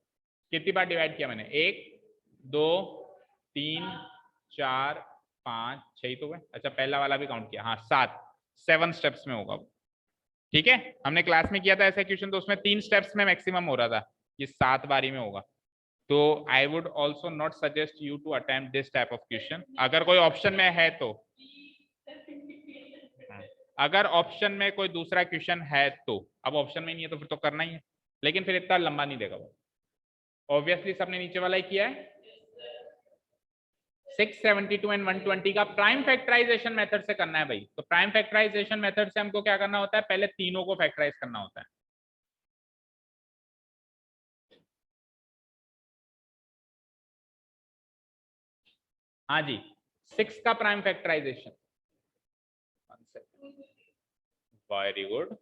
कितनी बार डिवाइड किया मैंने, 1 2 3 4 5 6 तो हुए। अच्छा, पहला वाला भी काउंट किया, हाँ 7 स्टेप्स में होगा वो। ठीक है, हमने क्लास में किया था ऐसा क्वेश्चन, तो उसमें 3 स्टेप्स में मैक्सिमम हो रहा था, ये 7 बारी में होगा। तो I would also not suggest you to attempt this type of question, अगर कोई ऑप्शन में है तो। अगर ऑप्शन में कोई दूसरा क्वेश्चन है तो, अब ऑप्शन में नहीं है तो फिर तो करना ही है, लेकिन फिर इतना लंबा नहीं देगा वो। ऑब्वियसली सबने नीचे वाला ही किया है। 672 एंड 120 का प्राइम फैक्टराइजेशन मेथड से करना है भाई। तो प्राइम फैक्टराइजेशन मेथड से हमको क्या करना होता है? पहले तीनों को फैक्टराइज करना होता है। हाँ जी, 6 का prime factorization. Very good.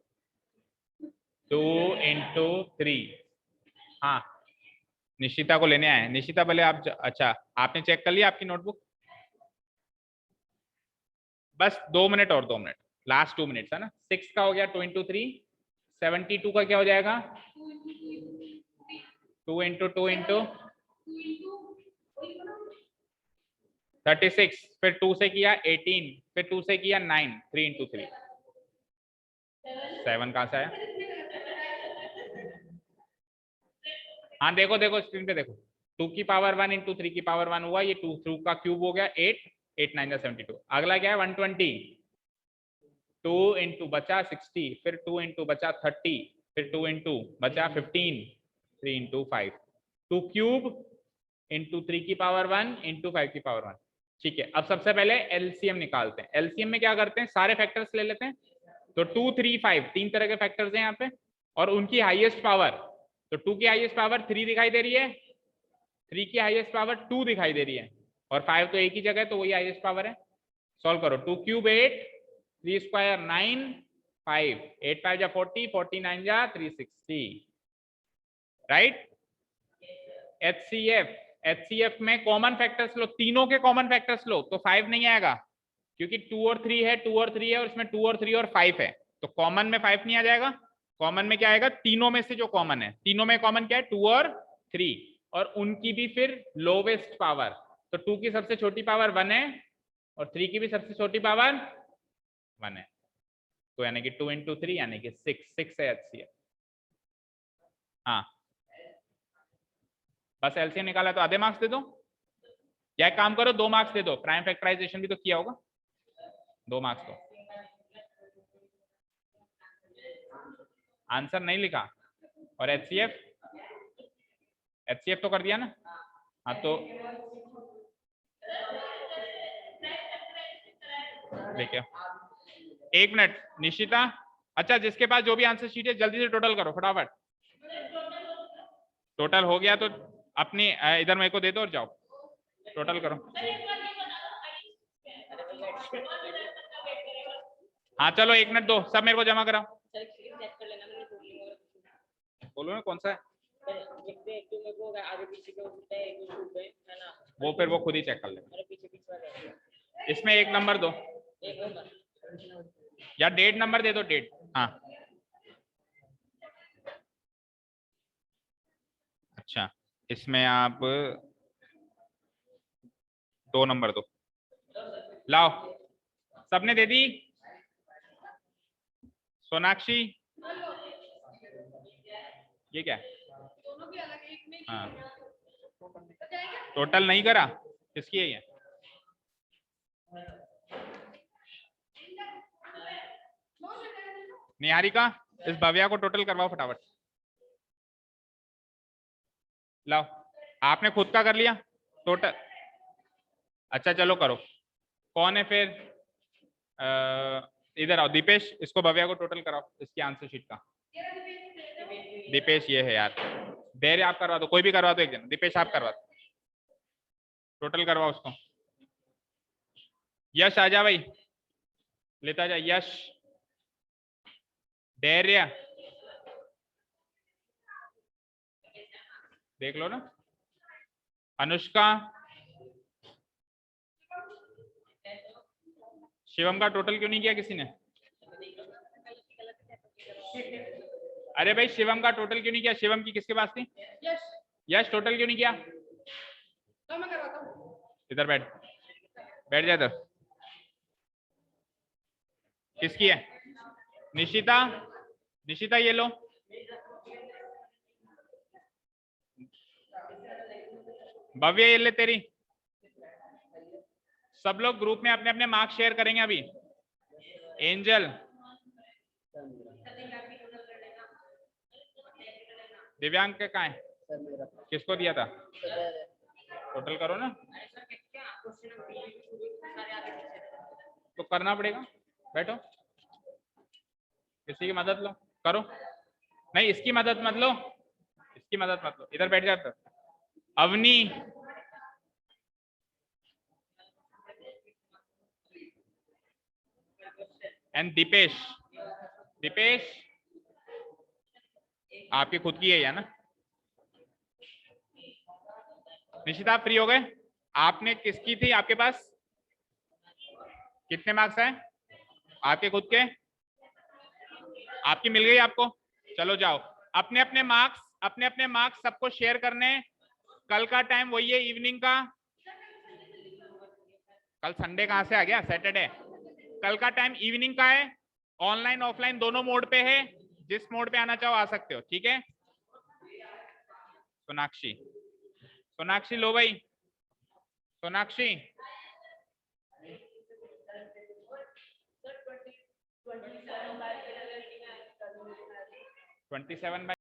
2 into 3। हाँ, निशिता को लेने आए। निशिता पहले आप अच्छा, आपने चेक कर लिया आपकी नोटबुक? बस 2 मिनट और 2 मिनट, लास्ट 2 मिनट है ना। 6 का हो गया 2 into 3, 72 का क्या हो जाएगा? 2 into 2 into 36, फिर 2 से किया 18, फिर 2 से किया 9, 3 into 3, 7 कहां से आया? हाँ देखो देखो स्क्रीन पे देखो, 2 की पावर 1 into 3 की पावर 1 हुआ, ये 2 का क्यूब हो गया 8, 8 9 72। अगला क्या है? 120, 2 into बचा 60, फिर 2 into बचा 30, फिर 2 into बचा 15, 3 into 5, 2 क्यूब into 3 की पावर 1 into 5 की पावर 1। ठीक है, अब सबसे पहले एलसीएम निकालते हैं। एलसीएम में क्या करते हैं? सारे फैक्टर्स ले लेते हैं। तो 2 3 5 तीन तरह के फैक्टर्स हैं यहाँ पे, और उनकी हाईएस्ट पावर। तो 2 की हाईएस्ट पावर 3 दिखाई दे रही है, 3 की हाईएस्ट पावर 2 दिखाई दे रही है, और 5 तो एक ही जगह है, तो वही हाईएस्ट पावर है। सॉल्व करो। 2 क्यूब 8, 3 स्क्वायर 9, 5, 8 5 जा 40, 49 जा 360, राइट। एचसीएफ में कॉमन फैक्टर्स लो, तीनों के कॉमन फैक्टर्स लो, तो 5 नहीं आएगा, क्योंकि 2 और 3 है, 2 और 3 है, और इसमें 2 और 3 और 5 है, तो कॉमन में 5 नहीं आ जाएगा। कॉमन में क्या आएगा? तीनों में से जो कॉमन है, तीनों में कॉमन क्या है? 2 और 3, और उनकी भी फिर लोवेस्ट पावर। तो 2 की सबसे छोटी पावर 1 है, और 3 की भी सबसे छोटी पावर 1 है, तो यानी कि 2 into 3 यानी कि 6 है एचसीएफ। हाँ, बस एलसीएम निकाला तो आधे मार्क्स दे दो, या एक काम करो 2 मार्क्स दे दो, प्राइम फैक्टराइजेशन भी तो किया होगा, 2 मार्क्स दो। आंसर नहीं लिखा, और एचसीएफ तो कर दिया ना। हाँ तो देखिए, 1 मिनट निशिता। अच्छा, जिसके पास जो भी आंसर शीट है जल्दी से टोटल करो फटाफट। टोटल हो गया तो अपनी इधर मेरे को दे दो और जाओ टोटल करो। हाँ चलो 1 मिनट दो, सब मेरे को जमा कराओ। बोलो ना कौन सा है, वो फिर वो खुद ही चेक कर लेना। इसमें 1 नंबर दो, या डेट नंबर दे दो, डेट। हाँ अच्छा, इसमें आप 2 नंबर दो, लाओ, सबने दे दी? सोनाक्षी, ये क्या है? हाँ, टोटल नहीं करा, किसकी है ये? निहारिका, इस भव्या को टोटल करवाओ फटाफट। लाओ, आपने खुद का कर लिया टोटल? अच्छा चलो करो। कौन है फिर? इधर आओ दीपेश, इसको भव्या को टोटल कराओ इसकी आंसर शीट का। दीपेश ये है यार, धैर्य आप करवा दो, कोई भी करवा दो एक जन। दीपेश आप करवा दो, टोटल करवाओ उसको। यश आजा भाई, लेता जा यश। धैर्य देख लो ना। अनुष्का, शिवम का टोटल क्यों नहीं किया किसी ने? अरे भाई शिवम का टोटल क्यों नहीं किया? शिवम की किसके पास थी? यश टोटल क्यों नहीं किया? तो मैं करवाता हूं। इधर बैठ, बैठ जा इधर। किसकी है? निशिता, निशिता ये लो। भव्य ये ले तेरी। सब लोग ग्रुप में अपने अपने मार्क्स शेयर करेंगे अभी। एंजल, दिव्यांग के कहाँ है? किसको दिया था? टोटल करो ना, तो करना पड़ेगा। बैठो, किसी की मदद लो, करो। नहीं इसकी मदद मत लो, इसकी मदद मत लो, इधर बैठ जाते। अवनी, एंड दीपेश। दीपेश आपकी खुद की है या ना? निशिता फ्री हो गए? आपने किसकी थी आपके पास? कितने मार्क्स हैं आपके खुद के? आपकी मिल गई आपको? चलो जाओ, अपने अपने मार्क्स सबको शेयर करने। कल का टाइम वही है इवनिंग का। कल संडे कहां से आ गया? सैटरडे। कल का टाइम इवनिंग का है, ऑनलाइन ऑफलाइन दोनों मोड पे है। जिस मोड पे आना चाहो आ सकते हो, ठीक है? सोनाक्षी, सोनाक्षी लो भाई, सोनाक्षी 27/।